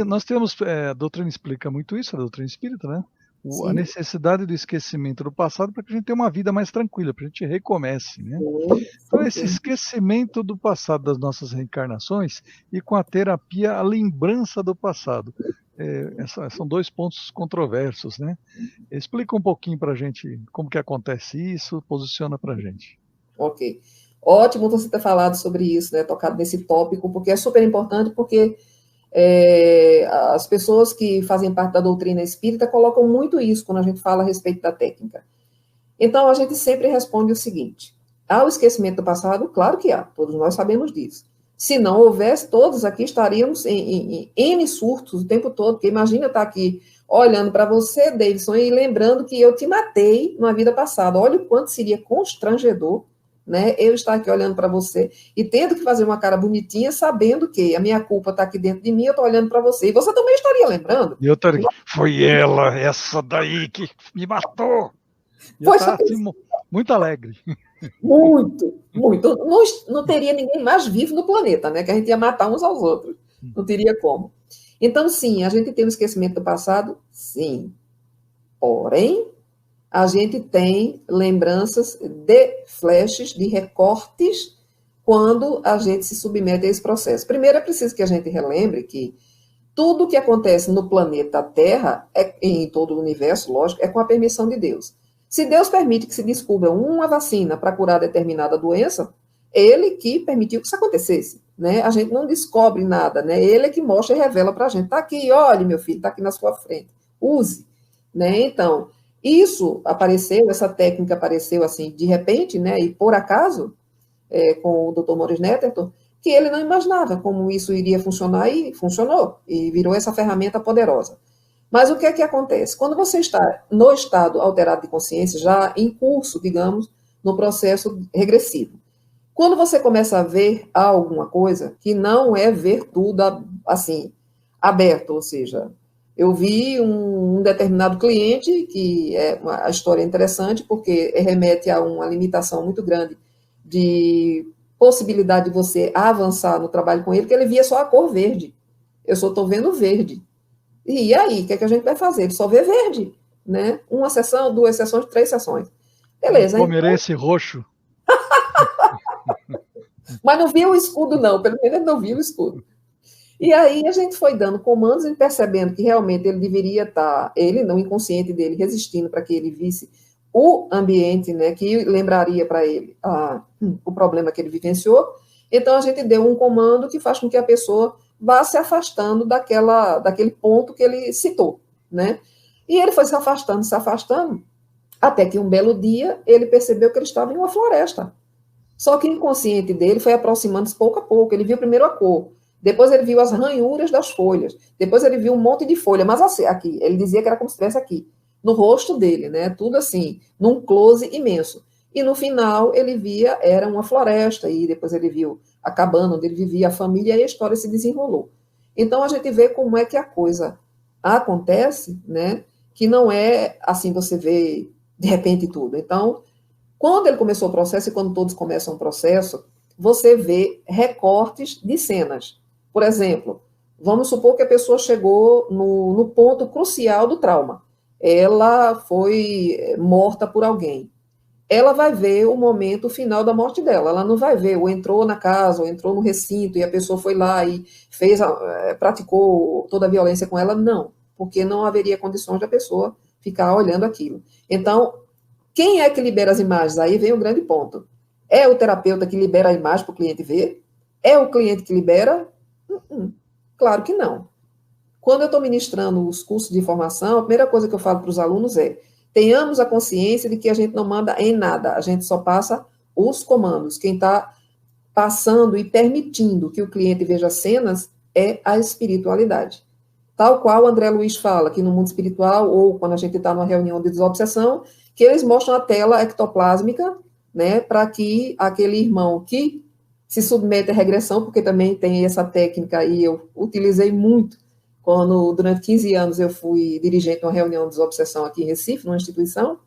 nós temos, a doutrina explica muito isso, a doutrina espírita, né? A Sim, necessidade do esquecimento do passado para que a gente tenha uma vida mais tranquila, para a gente recomece. Né? sim, Então, esse sim. esquecimento do passado, das nossas reencarnações, e com a terapia, a lembrança do passado. São dois pontos controversos, né? Explica um pouquinho para a gente como que acontece isso, posiciona para a gente. Ok. Ótimo você ter falado sobre isso, né? Tocado nesse tópico, porque é super importante, porque as pessoas que fazem parte da doutrina espírita colocam muito isso quando a gente fala a respeito da técnica. Então, a gente sempre responde o seguinte: há o esquecimento do passado? Claro que há, todos nós sabemos disso. Se não houvesse, todos aqui estaríamos em N surtos o tempo todo, porque imagina estar aqui olhando para você, Davidson, e lembrando que eu te matei na vida passada. Olha o quanto seria constrangedor, né? Eu estar aqui olhando para você e tendo que fazer uma cara bonitinha, sabendo que a minha culpa está aqui dentro de mim, eu estou olhando para você. E você também estaria lembrando. E eu estaria, foi ela, essa daí que me matou. E eu estava assim, muito alegre. Muito, muito. Não teria ninguém mais vivo no planeta, né? Que a gente ia matar uns aos outros. Não teria como. Então, sim, a gente tem o esquecimento do passado? Sim. Porém, a gente tem lembranças de flashes, de recortes, quando a gente se submete a esse processo. Primeiro, é preciso que a gente relembre que tudo que acontece no planeta Terra, em todo o universo, lógico, é com a permissão de Deus. Se Deus permite que se descubra uma vacina para curar determinada doença, ele que permitiu que isso acontecesse, né? A gente não descobre nada, né? Ele é que mostra e revela para a gente. Está aqui, olha, meu filho, está aqui na sua frente. Use, né? Então, isso apareceu, essa técnica apareceu assim, de repente, né? E por acaso, com o Dr. Maurice Netterton, que ele não imaginava como isso iria funcionar e funcionou, e virou essa ferramenta poderosa. Mas o que é que acontece? Quando você está no estado alterado de consciência, já em curso, digamos, no processo regressivo, quando você começa a ver alguma coisa, que não é ver tudo assim, aberto, ou seja, eu vi um determinado cliente, que a história é interessante, porque remete a uma limitação muito grande de possibilidade de você avançar no trabalho com ele, porque ele via só a cor verde. Eu só estou vendo verde. E aí, o que é que a gente vai fazer? Ele só vê verde, né? Uma sessão, duas sessões, três sessões. Beleza. Eu comerei esse roxo. Mas não viu o escudo, não. Pelo menos ele não viu o escudo. E aí a gente foi dando comandos e percebendo que realmente ele deveria estar, ele, não, o inconsciente dele, resistindo para que ele visse o ambiente, né, que lembraria para ele o problema que ele vivenciou. Então a gente deu um comando que faz com que a pessoa vá se afastando daquele ponto que ele citou, né? E ele foi se afastando, até que um belo dia ele percebeu que ele estava em uma floresta. Só que o inconsciente dele foi aproximando-se pouco a pouco. Ele viu primeiro a cor, depois ele viu as ranhuras das folhas, depois ele viu um monte de folha, mas assim, aqui, ele dizia que era como se estivesse aqui, no rosto dele, né? Tudo assim, num close imenso. E no final ele via, era uma floresta, e depois ele viu a cabana onde ele vivia, a família, e a história se desenrolou. Então a gente vê como é que a coisa acontece, né? Que não é assim, você vê de repente tudo. Então, quando ele começou o processo, e quando todos começam o processo, você vê recortes de cenas. Por exemplo, vamos supor que a pessoa chegou no ponto crucial do trauma. Ela foi morta por alguém. ela vai ver o momento final da morte dela. Ela não vai ver, ou entrou na casa, ou entrou no recinto, e a pessoa foi lá e praticou toda a violência com ela. Não, porque não haveria condições da pessoa ficar olhando aquilo. Então, quem é que libera as imagens? Aí vem o grande ponto. É o terapeuta que libera a imagem para o cliente ver? É o cliente que libera? Claro que não. Quando eu estou ministrando os cursos de formação, a primeira coisa que eu falo para os alunos é: tenhamos a consciência de que a gente não manda em nada, a gente só passa os comandos. Quem está passando e permitindo que o cliente veja cenas é a espiritualidade. Tal qual o André Luiz fala, que no mundo espiritual, ou quando a gente está numa reunião de desobsessão, que eles mostram a tela ectoplásmica, né, para que aquele irmão que se submete à regressão, porque também tem essa técnica aí, eu utilizei muito, quando durante 15 anos eu fui dirigente de uma reunião de desobsessão aqui em Recife, numa instituição,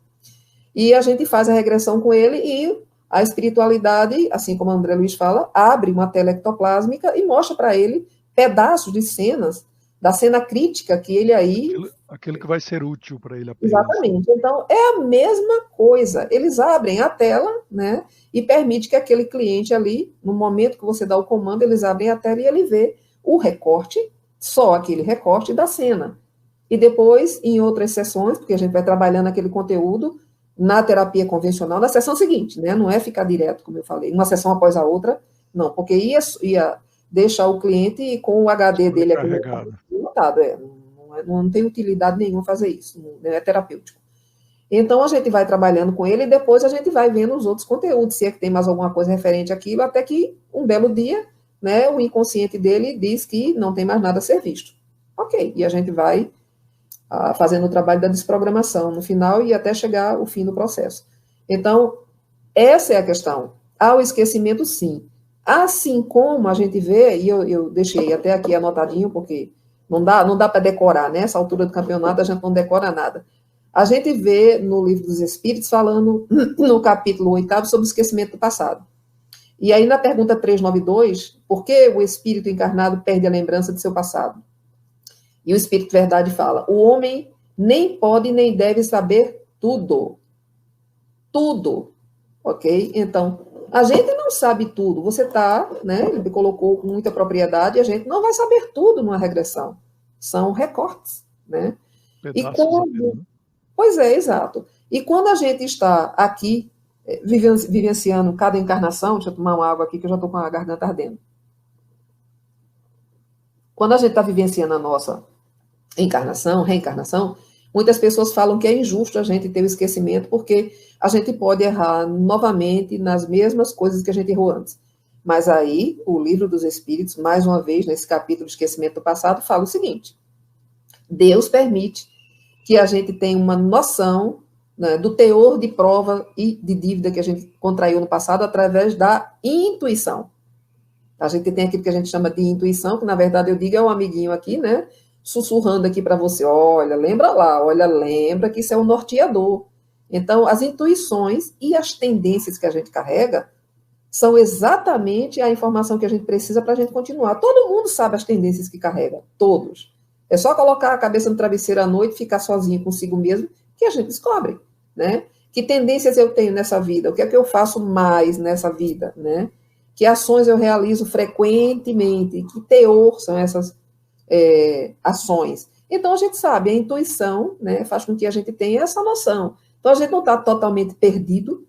e a gente faz a regressão com ele e a espiritualidade, assim como o André Luiz fala, abre uma tela ectoplásmica e mostra para ele pedaços de cenas, da cena crítica que ele aí... Aquilo que vai ser útil para ele apenas. Exatamente. Então, é a mesma coisa. Eles abrem a tela, né, e permite que aquele cliente ali, no momento que você dá o comando, eles abrem a tela e ele vê o recorte, só aquele recorte da cena. E depois, em outras sessões, porque a gente vai trabalhando aquele conteúdo na terapia convencional, na sessão seguinte, né, não é ficar direto, como eu falei, uma sessão após a outra, não, porque ia deixar o cliente com o HD dele aqui lotado, não tem utilidade nenhuma fazer isso, não é terapêutico. Então, a gente vai trabalhando com ele e depois a gente vai vendo os outros conteúdos, se é que tem mais alguma coisa referente àquilo, até que um belo dia, né, o inconsciente dele diz que não tem mais nada a ser visto. Ok, e a gente vai fazendo o trabalho da desprogramação no final e até chegar ao fim do processo. Então, essa é a questão. Há o esquecimento, sim. Assim como a gente vê, e eu deixei até aqui anotadinho, porque não dá para decorar, né? Essa altura do campeonato a gente não decora nada. A gente vê no Livro dos Espíritos falando no capítulo 8º sobre o esquecimento do passado. E aí na pergunta 392, por que o espírito encarnado perde a lembrança de seu passado? E o Espírito Verdade fala, o homem nem pode nem deve saber tudo. Tudo. Ok? Então, a gente não sabe tudo. Você está, né, ele colocou com muita propriedade, a gente não vai saber tudo numa regressão. São recortes, né? Pois é, exato. E quando a gente está aqui, vivenciando cada encarnação, deixa eu tomar uma água aqui que eu já estou com a garganta ardendo. Quando a gente está vivenciando a nossa encarnação, reencarnação, muitas pessoas falam que é injusto a gente ter o esquecimento, porque a gente pode errar novamente nas mesmas coisas que a gente errou antes. Mas aí, o Livro dos Espíritos, mais uma vez, nesse capítulo de esquecimento do passado, fala o seguinte: Deus permite que a gente tenha uma noção, né, do teor de prova e de dívida que a gente contraiu no passado através da intuição. A gente tem aquilo que a gente chama de intuição, que na verdade eu digo é um amiguinho aqui, né, sussurrando aqui para você, olha, lembra lá, olha, lembra que isso é um norteador. Então, as intuições e as tendências que a gente carrega são exatamente a informação que a gente precisa para a gente continuar. Todo mundo sabe as tendências que carrega, todos. É só colocar a cabeça no travesseiro à noite, ficar sozinho consigo mesmo, que a gente descobre, né? Que tendências eu tenho nessa vida, o que é que eu faço mais nessa vida, né? Que ações eu realizo frequentemente, que teor são essas ações. Então, a gente sabe, a intuição, né, faz com que a gente tenha essa noção. Então, a gente não está totalmente perdido,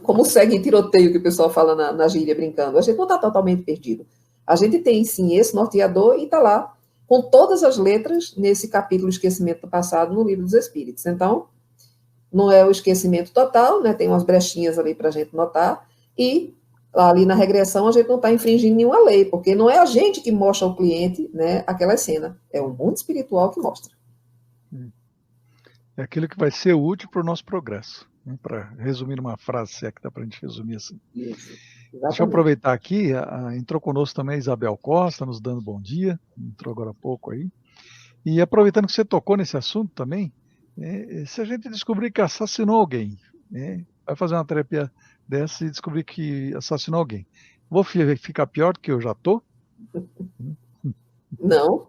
como segue em tiroteio, que o pessoal fala na gíria brincando. A gente não está totalmente perdido. A gente tem, sim, esse norteador e está lá, com todas as letras, nesse capítulo Esquecimento do Passado, no Livro dos Espíritos. Então, não é o esquecimento total, né, tem umas brechinhas ali para a gente notar, e ali na regressão a gente não está infringindo nenhuma lei, porque não é a gente que mostra ao cliente, né, aquela cena, é o mundo espiritual que mostra. É aquilo que vai ser útil para o nosso progresso, né? Para resumir uma frase, se é que dá para a gente resumir assim. Isso, deixa eu aproveitar aqui, entrou conosco também a Isabel Costa, nos dando bom dia, entrou agora há pouco aí, e aproveitando que você tocou nesse assunto também, se a gente descobrir que assassinou alguém, vai fazer uma terapia dessa e descobrir que assassinou alguém, vou ficar pior do que eu já estou? Não.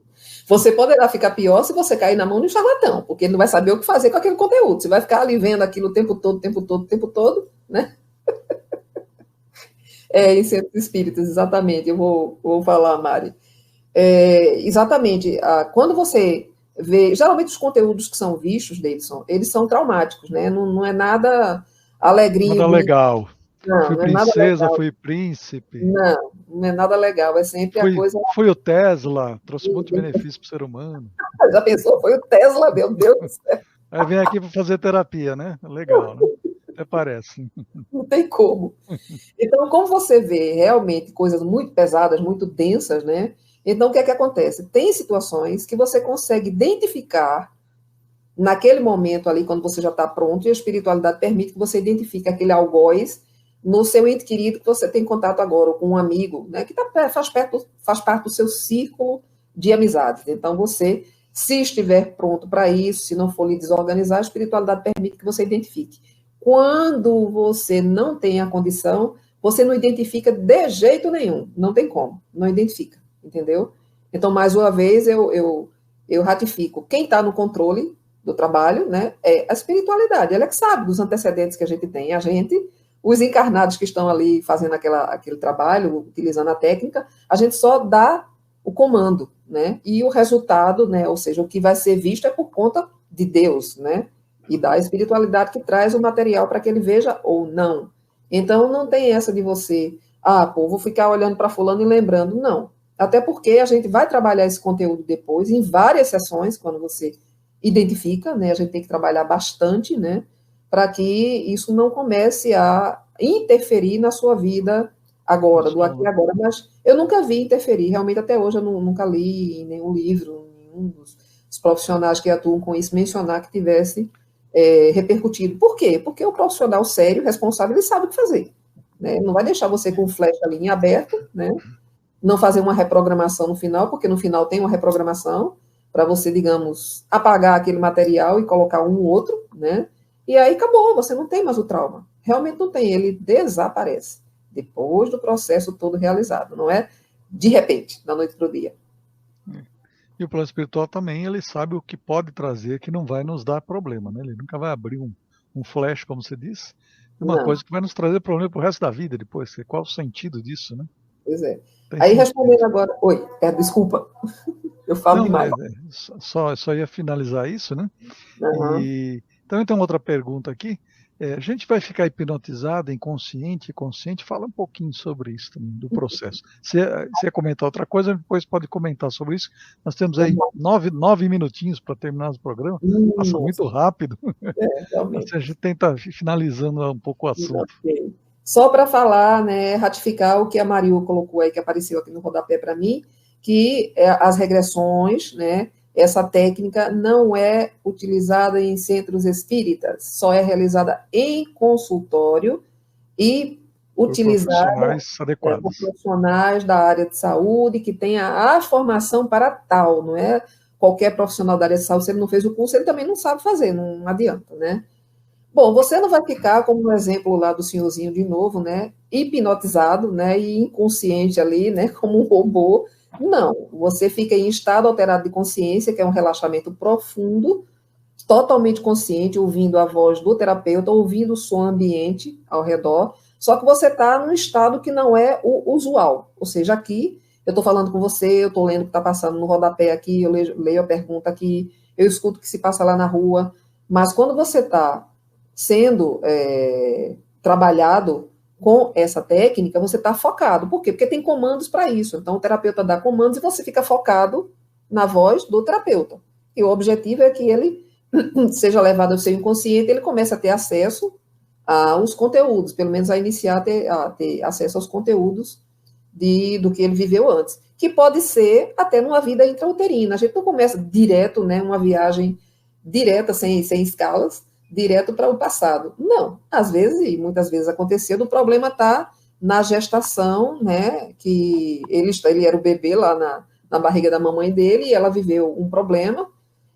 Você poderá ficar pior se você cair na mão de um charlatão, porque ele não vai saber o que fazer com aquele conteúdo. Você vai ficar ali vendo aquilo o tempo todo, né? Em centros espíritas, exatamente. Eu vou falar, Mari. Exatamente. Quando você vê, geralmente os conteúdos que são vistos, Davidson, eles são traumáticos, né? Não é nada alegrinho, Nada bonito. legal. Não, Fui não é nada princesa, legal. fui príncipe, Não, não é nada legal. É sempre a coisa. fui o Tesla, trouxe um monte de benefício para o ser humano. Já pensou? Foi o Tesla, meu Deus do céu. Aí vem aqui para fazer terapia, né? Legal, né? Até parece. Não tem como. Então, como você vê realmente coisas muito pesadas, muito densas, né? Então, o que é que acontece? Tem situações que você consegue identificar naquele momento ali, quando você já está pronto, e a espiritualidade permite que você identifique aquele algoz no seu ente querido que você tem contato agora, ou com um amigo, né? Que faz parte do seu círculo de amizades. Então, você, se estiver pronto para isso, se não for lhe desorganizar, a espiritualidade permite que você identifique. Quando você não tem a condição, você não identifica de jeito nenhum, não tem como, não identifica, entendeu? Então, mais uma vez, eu ratifico, quem está no controle do trabalho, né, é a espiritualidade, ela é que sabe dos antecedentes que a gente tem, a gente, os encarnados que estão ali fazendo aquele trabalho, utilizando a técnica, a gente só dá o comando, né, e o resultado, né, ou seja, o que vai ser visto é por conta de Deus, né, e da espiritualidade que traz o material para que ele veja ou não. Então, não tem essa de você, vou ficar olhando para fulano e lembrando, não. Até porque a gente vai trabalhar esse conteúdo depois, em várias sessões, quando você identifica, né, a gente tem que trabalhar bastante, né, para que isso não comece a interferir na sua vida agora, do aqui e agora, mas eu nunca vi interferir, realmente até hoje eu nunca li em nenhum livro, nenhum dos profissionais que atuam com isso mencionar que tivesse repercutido. Por quê? Porque o profissional sério, responsável, ele sabe o que fazer, né, não vai deixar você com o flash ali em aberto, né, não fazer uma reprogramação no final, porque no final tem uma reprogramação, para você, digamos, apagar aquele material e colocar um outro, né? E aí acabou, você não tem mais o trauma. Realmente não tem, ele desaparece depois do processo todo realizado, não é de repente, da noite para o dia. E o plano espiritual também, ele sabe o que pode trazer, que não vai nos dar problema, né? Ele nunca vai abrir um flash, como você disse, uma coisa que vai nos trazer problema para o resto da vida depois. Qual o sentido disso, né? Pois é. Tem Aí sentido. Respondendo agora... Oi, desculpa. Eu falo demais. Só ia finalizar isso, né? Uhum. E também tem uma outra pergunta aqui. A gente vai ficar hipnotizado, inconsciente e consciente? Fala um pouquinho sobre isso também, do processo. Se ia comentar outra coisa, depois pode comentar sobre isso. Nós temos aí 9 minutinhos para terminar o programa. Passa muito rápido. Realmente. A gente tenta finalizando um pouco o assunto. Okay. Só para falar, né, ratificar o que a Mariu colocou aí, que apareceu aqui no rodapé para mim, que as regressões, né, essa técnica não é utilizada em centros espíritas, só é realizada em consultório e utilizada por profissionais da área de saúde que tenha a formação para tal, não é qualquer profissional da área de saúde, se ele não fez o curso, ele também não sabe fazer, não adianta, né? Bom, você não vai ficar como no exemplo lá do senhorzinho de novo, né, hipnotizado, né, e inconsciente ali, né, como um robô. Não, você fica em estado alterado de consciência, que é um relaxamento profundo, totalmente consciente, ouvindo a voz do terapeuta, ouvindo o som ambiente ao redor, só que você está num estado que não é o usual. Ou seja, aqui, eu estou falando com você, eu estou lendo o que está passando no rodapé aqui, eu leio a pergunta aqui, eu escuto o que se passa lá na rua, mas quando você está sendo trabalhado com essa técnica, você está focado. Por quê? Porque tem comandos para isso. Então, o terapeuta dá comandos e você fica focado na voz do terapeuta. E o objetivo é que ele seja levado ao seu inconsciente, ele comece a ter acesso aos conteúdos, pelo menos a iniciar a ter acesso aos conteúdos do que ele viveu antes. Que pode ser até numa vida intrauterina. A gente não começa direto, né, uma viagem direta, sem escalas, direto para o passado. Não, às vezes, e muitas vezes aconteceu, o problema está na gestação, né, que ele era o bebê lá na barriga da mamãe dele, e ela viveu um problema,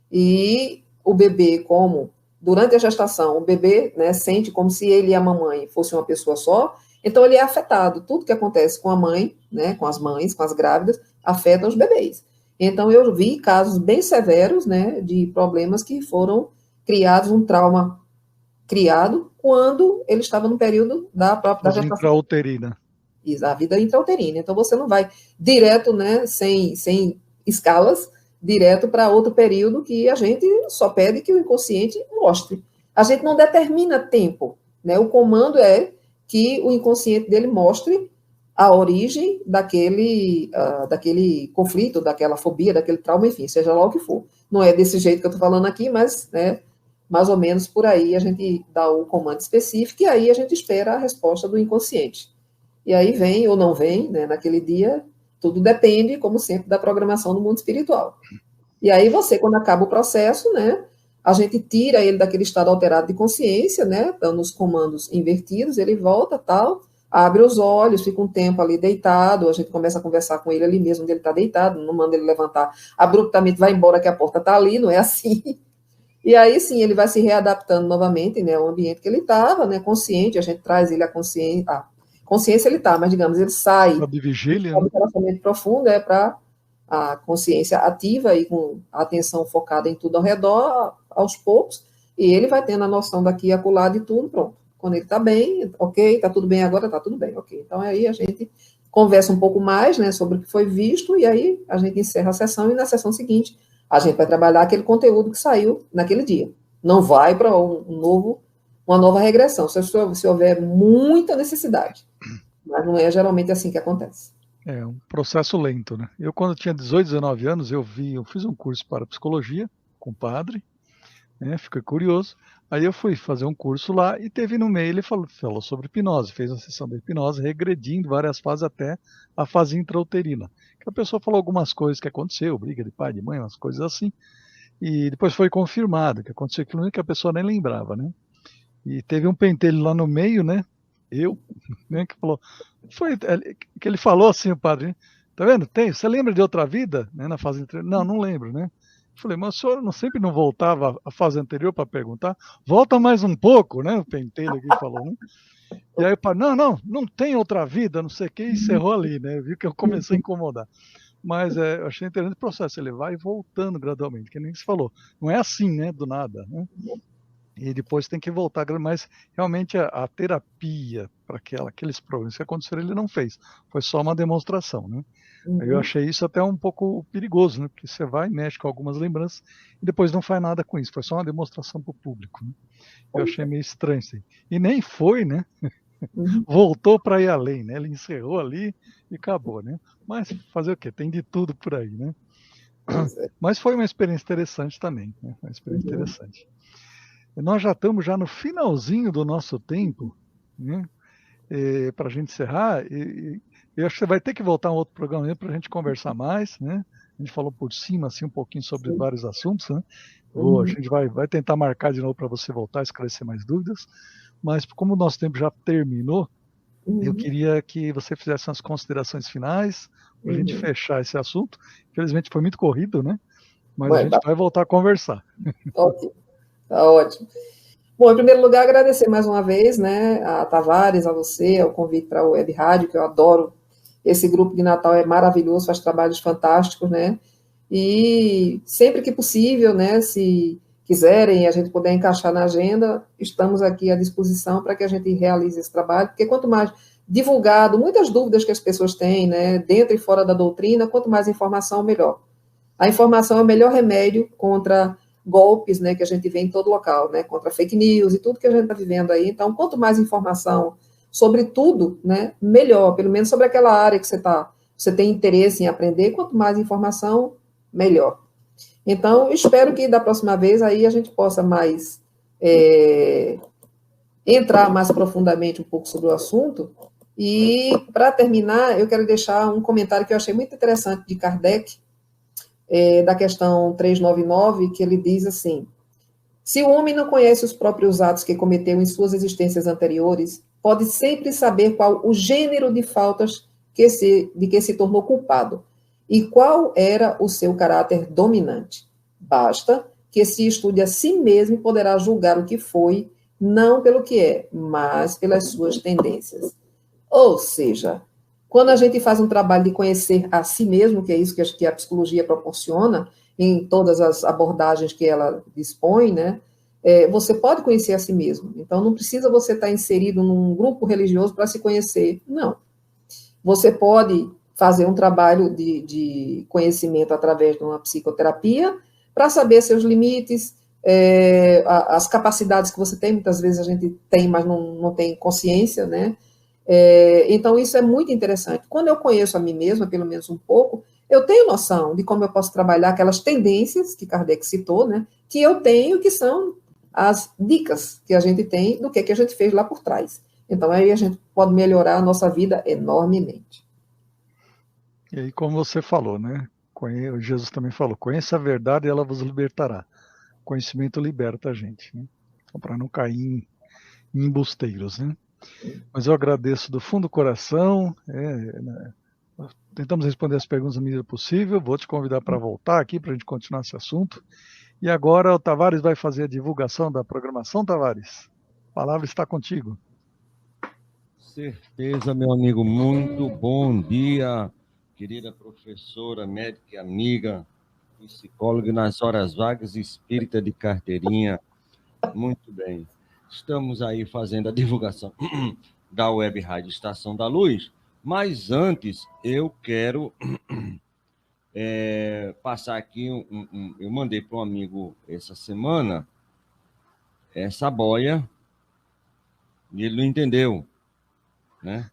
e o bebê, como durante a gestação, o bebê, né, sente como se ele e a mamãe fossem uma pessoa só, então ele é afetado. Tudo que acontece com a mãe, né, com as mães, com as grávidas, afeta os bebês. Então eu vi casos bem severos, né, de problemas que foram criados, um trauma criado quando ele estava no período da própria gestação. Intrauterina. A vida intrauterina. Então, você não vai direto, né, sem escalas, direto para outro período que a gente só pede que o inconsciente mostre. A gente não determina tempo, né? O comando é que o inconsciente dele mostre a origem daquele conflito, daquela fobia, daquele trauma, enfim, seja lá o que for. Não é desse jeito que eu estou falando aqui, mas, né, mais ou menos por aí a gente dá o comando específico e aí a gente espera a resposta do inconsciente. E aí vem ou não vem, né, naquele dia, tudo depende, como sempre, da programação do mundo espiritual. E aí você, quando acaba o processo, né, a gente tira ele daquele estado alterado de consciência, né, dando os comandos invertidos, ele volta, tal, abre os olhos, fica um tempo ali deitado, a gente começa a conversar com ele ali mesmo, onde ele está deitado, não manda ele levantar abruptamente, vai embora que a porta está ali, não é assim. E aí sim, ele vai se readaptando novamente, né, ao ambiente que ele estava, né, consciente, a gente traz ele a consciência ele está, mas digamos, ele sai de vigília, do relacionamento profundo, para a consciência ativa e com a atenção focada em tudo ao redor, aos poucos, e ele vai tendo a noção daqui e acolá de tudo, pronto. Quando ele está bem, ok, está tudo bem agora, está tudo bem, ok. Então aí a gente conversa um pouco mais, né, sobre o que foi visto, e aí a gente encerra a sessão, e na sessão seguinte a gente vai trabalhar aquele conteúdo que saiu naquele dia. Não vai para uma nova regressão, se houver muita necessidade. Mas não é geralmente assim que acontece. É um processo lento, né? Eu, quando tinha 18, 19 anos, eu fiz um curso para psicologia com o padre, né? Fiquei curioso. Aí eu fui fazer um curso lá e teve no meio, ele falou sobre hipnose, fez a sessão da hipnose, regredindo várias fases até a fase intrauterina. Que a pessoa falou algumas coisas que aconteceu, briga de pai, de mãe, umas coisas assim. E depois foi confirmado que aconteceu aquilo que a pessoa nem lembrava, né? E teve um pentelho lá no meio, né? Né, que falou, que ele falou assim, o padre, tá vendo? Você lembra de outra vida, né, na fase anterior? Não lembro, né? Eu falei, mas o senhor sempre não voltava à fase anterior para perguntar? Volta mais um pouco, né? O pentelho aqui falou, né? E aí o padre, não tem outra vida, não sei o que, e encerrou ali, né? Viu que eu comecei a incomodar. Mas eu achei interessante o processo, ele vai voltando gradualmente, que nem você falou, não é assim, né, do nada, né? E depois tem que voltar, mas realmente a terapia para aqueles problemas que aconteceram ele não fez, foi só uma demonstração, né? Eu achei isso até um pouco perigoso, né? Porque você vai, mexe com algumas lembranças e depois não faz nada com isso, foi só uma demonstração para o público, né? Eu achei meio estranho isso aí. E nem foi, né? Voltou para ir além, né? Ele encerrou ali e acabou, né? Mas fazer o quê? Tem de tudo por aí, né? Mas foi uma experiência interessante também, né? Uma experiência interessante. Nós já estamos no finalzinho do nosso tempo, né, para a gente encerrar. Eu acho que você vai ter que voltar a um outro programa para a gente conversar mais, né? A gente falou por cima assim, um pouquinho sobre vários assuntos, né? A gente vai tentar marcar de novo para você voltar a esclarecer mais dúvidas. Mas como o nosso tempo já terminou, eu queria que você fizesse umas considerações finais para a gente fechar esse assunto. Infelizmente foi muito corrido, né? Mas a gente vai voltar a conversar. Ótimo. Tá ótimo. Bom, em primeiro lugar, agradecer mais uma vez, né, a Tavares, a você, ao convite para a Web Rádio, que eu adoro. Esse grupo de Natal é maravilhoso, faz trabalhos fantásticos, né? E sempre que possível, né, se quiserem, a gente puder encaixar na agenda, estamos aqui à disposição para que a gente realize esse trabalho, porque quanto mais divulgado, muitas dúvidas que as pessoas têm, né, dentro e fora da doutrina, quanto mais informação, melhor. A informação é o melhor remédio contra golpes, né, que a gente vê em todo local, né, contra fake news e tudo que a gente está vivendo aí. Então, quanto mais informação sobre tudo, né, melhor, pelo menos sobre aquela área que você tem interesse em aprender, quanto mais informação, melhor. Então, espero que da próxima vez aí a gente possa mais entrar mais profundamente um pouco sobre o assunto. E, para terminar, eu quero deixar um comentário que eu achei muito interessante de Kardec, da questão 399, que ele diz assim: se o homem não conhece os próprios atos que cometeu em suas existências anteriores, pode sempre saber qual o gênero de faltas de que se tornou culpado e qual era o seu caráter dominante. Basta que se estude a si mesmo e poderá julgar o que foi, não pelo que é, mas pelas suas tendências. Ou seja, quando a gente faz um trabalho de conhecer a si mesmo, que é isso que a psicologia proporciona, em todas as abordagens que ela dispõe, né, você pode conhecer a si mesmo. Então, não precisa você estar inserido num grupo religioso para se conhecer. Não. Você pode fazer um trabalho de conhecimento através de uma psicoterapia para saber seus limites, as capacidades que você tem. Muitas vezes a gente tem, mas não tem consciência, né? Então, isso é muito interessante. Quando eu conheço a mim mesma, pelo menos um pouco, eu tenho noção de como eu posso trabalhar aquelas tendências que Kardec citou, né? Que eu tenho, que são as dicas que a gente tem do que a gente fez lá por trás. Então, aí a gente pode melhorar a nossa vida enormemente. E aí, como você falou, né? Jesus também falou, conheça a verdade e ela vos libertará. Conhecimento liberta a gente, né? Então, para não cair em embusteiros, né? Mas eu agradeço do fundo do coração. Né? Tentamos responder as perguntas na medida possível. Vou te convidar para voltar aqui para a gente continuar esse assunto. E agora o Tavares vai fazer a divulgação da programação, Tavares. A palavra está contigo. Certeza, meu amigo. Muito bom dia, querida professora, médica e amiga, psicóloga nas horas vagas, espírita de carteirinha. Muito bem. Estamos aí fazendo a divulgação da Web Rádio Estação da Luz, mas antes eu quero passar aqui, eu mandei para um amigo essa semana essa boia e ele não entendeu, né?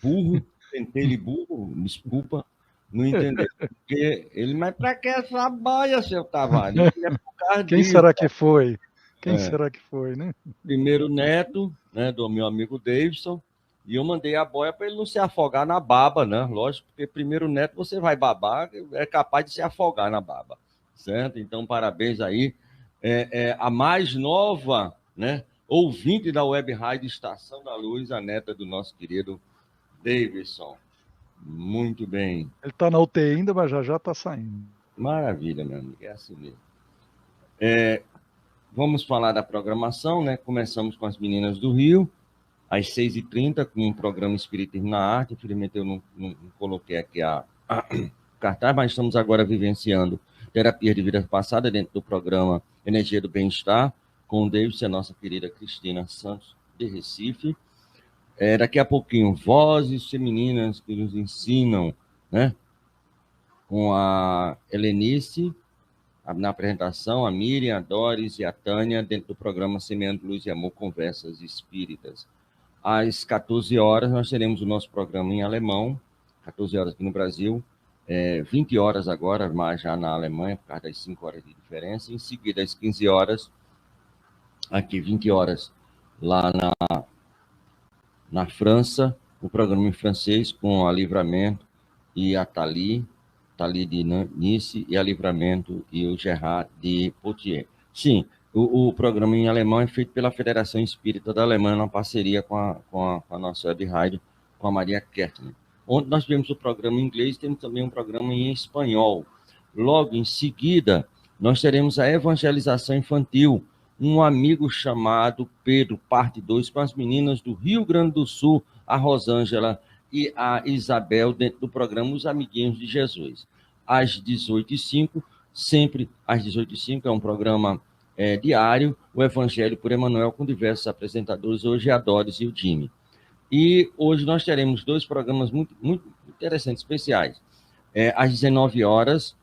Burro, tentei ele burro, desculpa, não entendeu. Porque ele, mas para que essa boia, seu Tavares? É por causa Quem disso. será que foi? Quem será que foi, né? Primeiro neto, né, do meu amigo Davidson, e eu mandei a boia para ele não se afogar na baba, né? Lógico, porque primeiro neto você vai babar, é capaz de se afogar na baba, certo? Então, parabéns aí. A mais nova, né, ouvinte da Web Rádio Estação da Luz, a neta do nosso querido Davidson. Muito bem. Ele está na UTI ainda, mas já está saindo. Maravilha, meu amigo, é assim mesmo. Vamos falar da programação, né? Começamos com as meninas do Rio, às 6h30, com um programa Espiritismo na Arte. Infelizmente, eu não coloquei aqui a cartaz, mas estamos agora vivenciando Terapia de Vida Passada dentro do programa Energia do Bem-Estar, com o Davidson e a nossa querida Cristina Santos, de Recife. Daqui a pouquinho, Vozes Femininas que nos ensinam, né? Com a Helenice, na apresentação, a Miriam, a Doris e a Tânia, dentro do programa Semeando Luz e Amor, Conversas Espíritas. Às 14 horas, nós teremos o nosso programa em alemão, 14 horas aqui no Brasil, 20 horas agora, mas já na Alemanha, por causa das 5 horas de diferença. Em seguida, às 15 horas, aqui 20 horas, lá na França, o programa em francês, com a Livramento e a Thalie de Nice, e a Livramento e o Gerard de Poitiers. Sim, o programa em alemão é feito pela Federação Espírita da Alemanha, uma parceria com a nossa web rádio, com a Maria Kertner. Ontem nós tivemos o programa em inglês, temos também um programa em espanhol. Logo em seguida, nós teremos a evangelização infantil, um amigo chamado Pedro, parte 2, com as meninas do Rio Grande do Sul, a Rosângela e a Isabel, dentro do programa Os Amiguinhos de Jesus. Às 18h05, sempre às 18h05, é um programa diário, o Evangelho por Emmanuel, com diversos apresentadores, hoje a Doris e o Jimmy. E hoje nós teremos 2 programas muito, muito interessantes, especiais. Às 19 horas,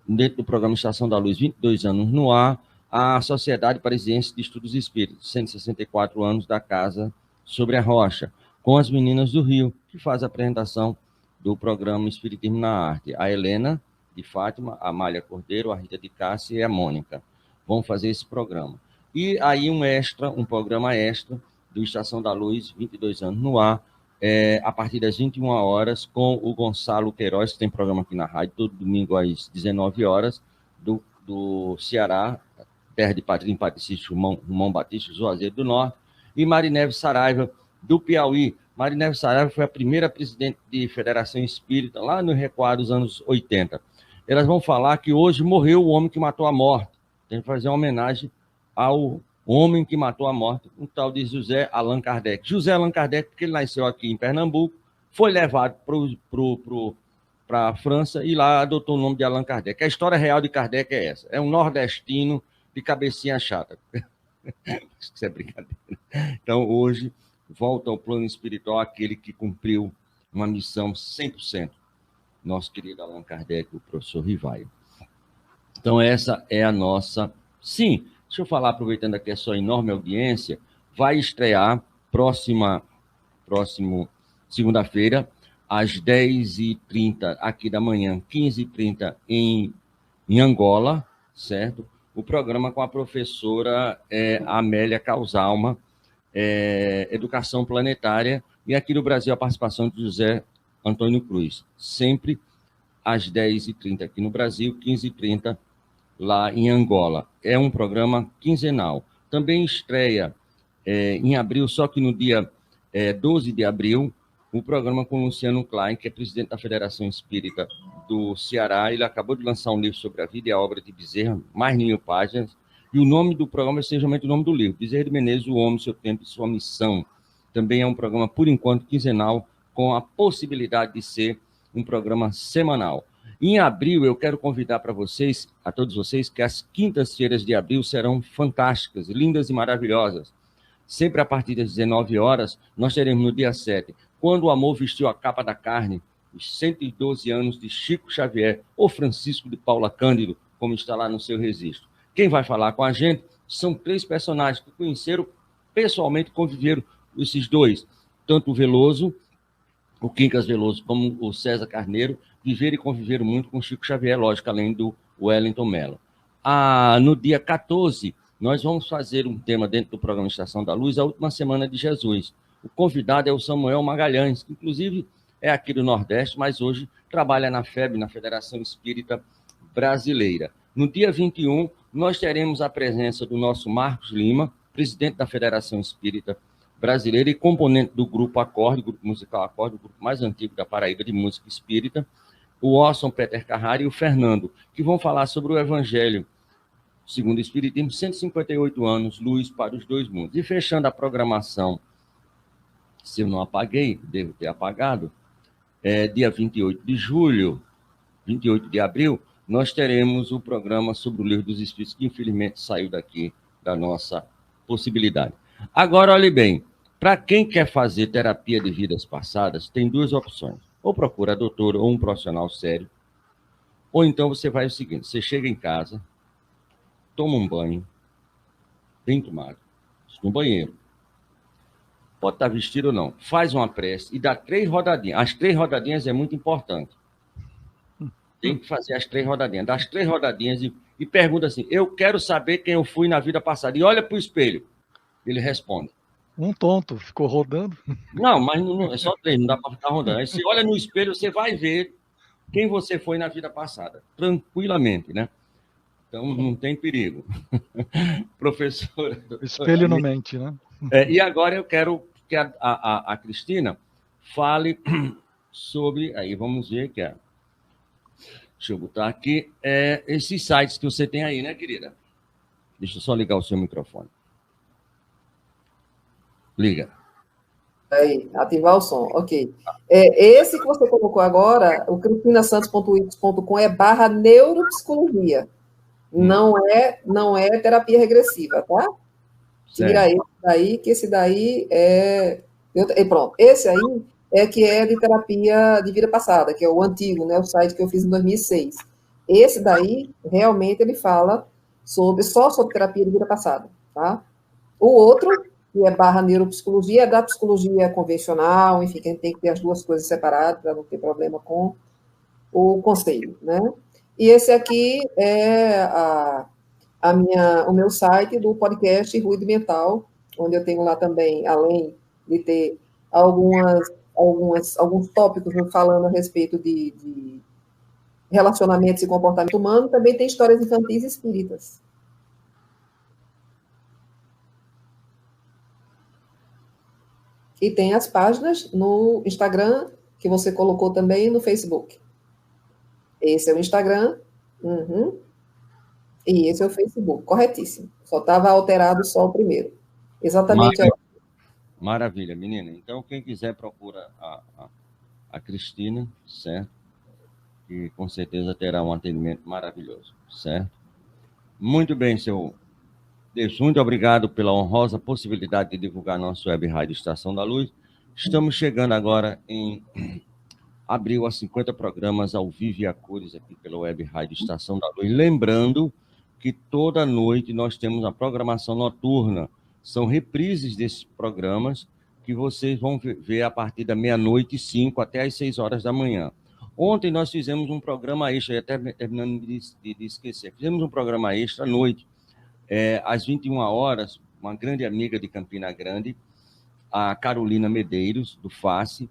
dentro do programa Estação da Luz, 22 anos no ar, a Sociedade Parisiense de Estudos Espíritos, 164 anos da Casa sobre a Rocha, com as meninas do Rio, que faz a apresentação do programa Espiritismo na Arte. A Helena de Fátima, a Amália Cordeiro, a Rita de Cássia e a Mônica vão fazer esse programa. E aí um programa extra do Estação da Luz, 22 anos no ar, a partir das 21 horas, com o Gonçalo Queiroz, que tem programa aqui na rádio, todo domingo às 19 horas, do Ceará, terra de Patrício Patrício Romão Batista, Juazeiro do Norte, e Marineve Saraiva, do Piauí. Marineve Saraiva foi a primeira presidente de Federação Espírita, lá no recuar dos anos 80. Elas vão falar que hoje morreu o homem que matou a morte. Tem que fazer uma homenagem ao homem que matou a morte, um tal de José Allan Kardec. José Allan Kardec, porque ele nasceu aqui em Pernambuco, foi levado para a França e lá adotou o nome de Allan Kardec. A história real de Kardec é essa. É um nordestino de cabecinha chata. Isso é brincadeira. Então, hoje, volta ao plano espiritual aquele que cumpriu uma missão 100%, nosso querido Allan Kardec, o professor Rivaio. Então, essa é a nossa... Sim, deixa eu falar, aproveitando aqui a sua enorme audiência, vai estrear próximo segunda-feira, às 10h30 aqui da manhã, 15h30 em Angola, certo? O programa com a professora Amélia Causalma, Educação Planetária, e aqui no Brasil a participação de José Antônio Cruz, sempre às 10h30 aqui no Brasil, 15h30 lá em Angola. É um programa quinzenal. Também estreia em abril, só que no dia 12 de abril, o programa com Luciano Klein, que é presidente da Federação Espírita do Ceará. Ele acabou de lançar um livro sobre a vida e a obra de Bezerra, mais de 1000 páginas, e o nome do programa é simplesmente o nome do livro, Bezerra de Menezes, O Homem, Seu Tempo e Sua Missão. Também é um programa, por enquanto, quinzenal, com a possibilidade de ser um programa semanal. Em abril, eu quero convidar para vocês, a todos vocês, que as quintas-feiras de abril serão fantásticas, lindas e maravilhosas. Sempre a partir das 19 horas, nós teremos no dia 7, Quando o Amor Vestiu a Capa da Carne, os 112 anos de Chico Xavier, ou Francisco de Paula Cândido, como está lá no seu registro. Quem vai falar com a gente são 3 personagens que conheceram pessoalmente, conviveram esses dois, tanto o Veloso, o Quincas Veloso, como o César Carneiro, viveram e conviveram muito com o Chico Xavier, lógico, além do Wellington Mello. No dia 14, nós vamos fazer um tema dentro do programa Estação da Luz, a última semana de Jesus. O convidado é o Samuel Magalhães, que inclusive é aqui do Nordeste, mas hoje trabalha na FEB, na Federação Espírita Brasileira. No dia 21, nós teremos a presença do nosso Marcos Lima, presidente da Federação Espírita Brasileira e componente do Grupo Acorde, Grupo Musical Acorde, o grupo mais antigo da Paraíba de música espírita, o Orson Peter Carrara e o Fernando, que vão falar sobre o Evangelho segundo o Espiritismo, 158 anos, luz para os dois mundos. E fechando a programação, se eu não apaguei, devo ter apagado, dia 28 de julho, 28 de abril, nós teremos o programa sobre o Livro dos Espíritos, que infelizmente saiu daqui da nossa possibilidade. Agora, olhe bem, para quem quer fazer terapia de vidas passadas, tem 2 opções. Ou procura a doutora ou um profissional sério, ou então você faz o seguinte, você chega em casa, toma um banho, bem tomado, no banheiro, pode estar vestido ou não, faz uma prece e dá 3 rodadinhas. As 3 rodadinhas é muito importante. Tem que fazer as 3 rodadinhas. Dá as 3 rodadinhas e pergunta assim, eu quero saber quem eu fui na vida passada. E olha para o espelho. Ele responde. Um tonto, ficou rodando. Não, mas não, é só 3, não dá para ficar rodando. Aí você olha no espelho, você vai ver quem você foi na vida passada. Tranquilamente, né? Então, não tem perigo. Professora... O espelho não mente, né? E agora eu quero que a Cristina fale sobre... Aí vamos ver que é... Deixa eu botar aqui. Esses sites que você tem aí, né, querida? Deixa eu só ligar o seu microfone. Liga. Aí, ativar o som, ok. Esse que você colocou agora, o cristinasantos.wix.com é /neuropsicologia. Não é terapia regressiva, tá? Tira esse daí, que esse daí pronto. Esse aí que é de terapia de vida passada, que é o antigo, né? O site que eu fiz em 2006. Esse daí, realmente, ele fala só sobre terapia de vida passada, tá? O outro, que é /neuropsicologia, é da psicologia convencional, enfim, que a gente tem que ter as 2 coisas separadas para não ter problema com o conselho, né? E esse aqui é o meu site do podcast Ruído Mental, onde eu tenho lá também, além de ter alguns tópicos falando a respeito de relacionamentos e comportamento humano, também tem histórias infantis espíritas. E tem as páginas no Instagram, que você colocou também no Facebook. Esse é o Instagram, e esse é o Facebook, corretíssimo. Só estava alterado só o primeiro. Exatamente. Maravilha, menina. Então, quem quiser, procura a Cristina, certo? Que com certeza terá um atendimento maravilhoso, certo? Muito bem, seu Deus, muito obrigado pela honrosa possibilidade de divulgar nosso web rádio Estação da Luz. Estamos chegando agora em abril a 50 programas ao vivo e a cores aqui pela web rádio Estação da Luz. Lembrando que toda noite nós temos a programação noturna. São reprises desses programas que vocês vão ver a partir da 00:05 até às 6 horas da manhã. Ontem nós fizemos um programa extra, até terminando de esquecer, fizemos um programa extra à noite, às 21 horas, uma grande amiga de Campina Grande, a Carolina Medeiros, do FACE,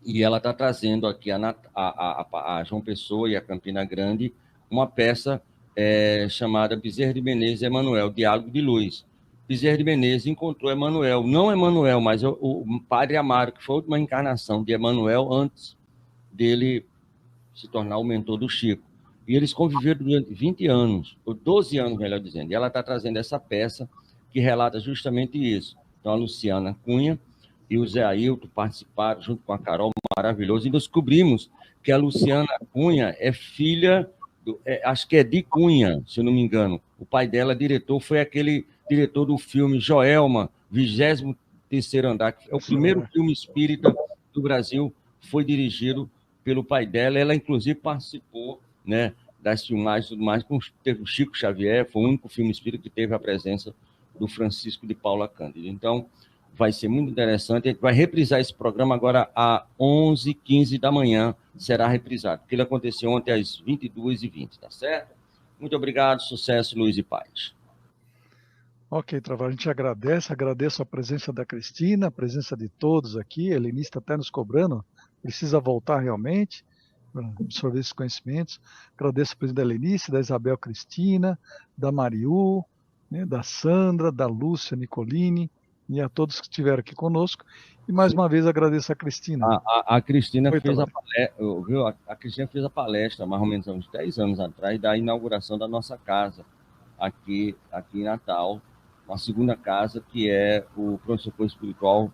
e ela está trazendo aqui a João Pessoa e a Campina Grande uma peça chamada Bezerra de Menezes e Emanuel, Diálogo de Luz. Bezerra de Menezes encontrou Emanuel, não Emanuel, mas o Padre Amaro, que foi a última encarnação de Emanuel antes dele se tornar o mentor do Chico. E eles conviveram durante 20 anos, ou 12 anos, melhor dizendo. E ela está trazendo essa peça que relata justamente isso. Então, a Luciana Cunha e o Zé Ailton participaram, junto com a Carol, maravilhoso, e descobrimos que a Luciana Cunha é filha, acho que é de Cunha, se eu não me engano. O pai dela, diretor, foi aquele diretor do filme Joelma, 23º Andar, que é o primeiro filme espírita do Brasil, foi dirigido pelo pai dela. Ela, inclusive, participou, né, das filmagens e tudo mais, teve o Chico Xavier, foi o único filme espírita que teve a presença do Francisco de Paula Cândido. Então, vai ser muito interessante. A gente vai reprisar esse programa agora às 11h15 da manhã, será reprisado, porque ele aconteceu ontem às 22h20, tá certo? Muito obrigado, sucesso, luz e paz. Ok, Travaglia, a gente agradeço a presença da Cristina, a presença de todos aqui, a Helenice está até nos cobrando, precisa voltar realmente para absorver esses conhecimentos. Agradeço a presença da Helenice, da Isabel Cristina, da Mariú, né, da Sandra, da Lúcia Nicolini, e a todos que estiveram aqui conosco. E mais uma vez agradeço a Cristina. A Cristina fez a palestra, viu? A Cristina fez a palestra, mais ou menos uns 10 anos atrás, da inauguração da nossa casa, aqui em Natal, uma segunda casa, que é o pronto-socorro espiritual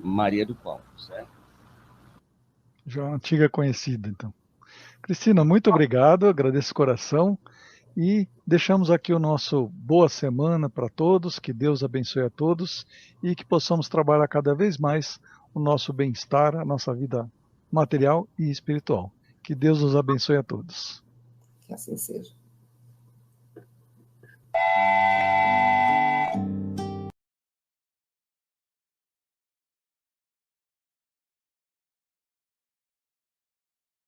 Maria do Pão, certo? Já uma antiga conhecida, então. Cristina, muito obrigado, agradeço o coração e deixamos aqui o nosso boa semana para todos, que Deus abençoe a todos e que possamos trabalhar cada vez mais o nosso bem-estar, a nossa vida material e espiritual. Que Deus nos abençoe a todos. Que assim seja.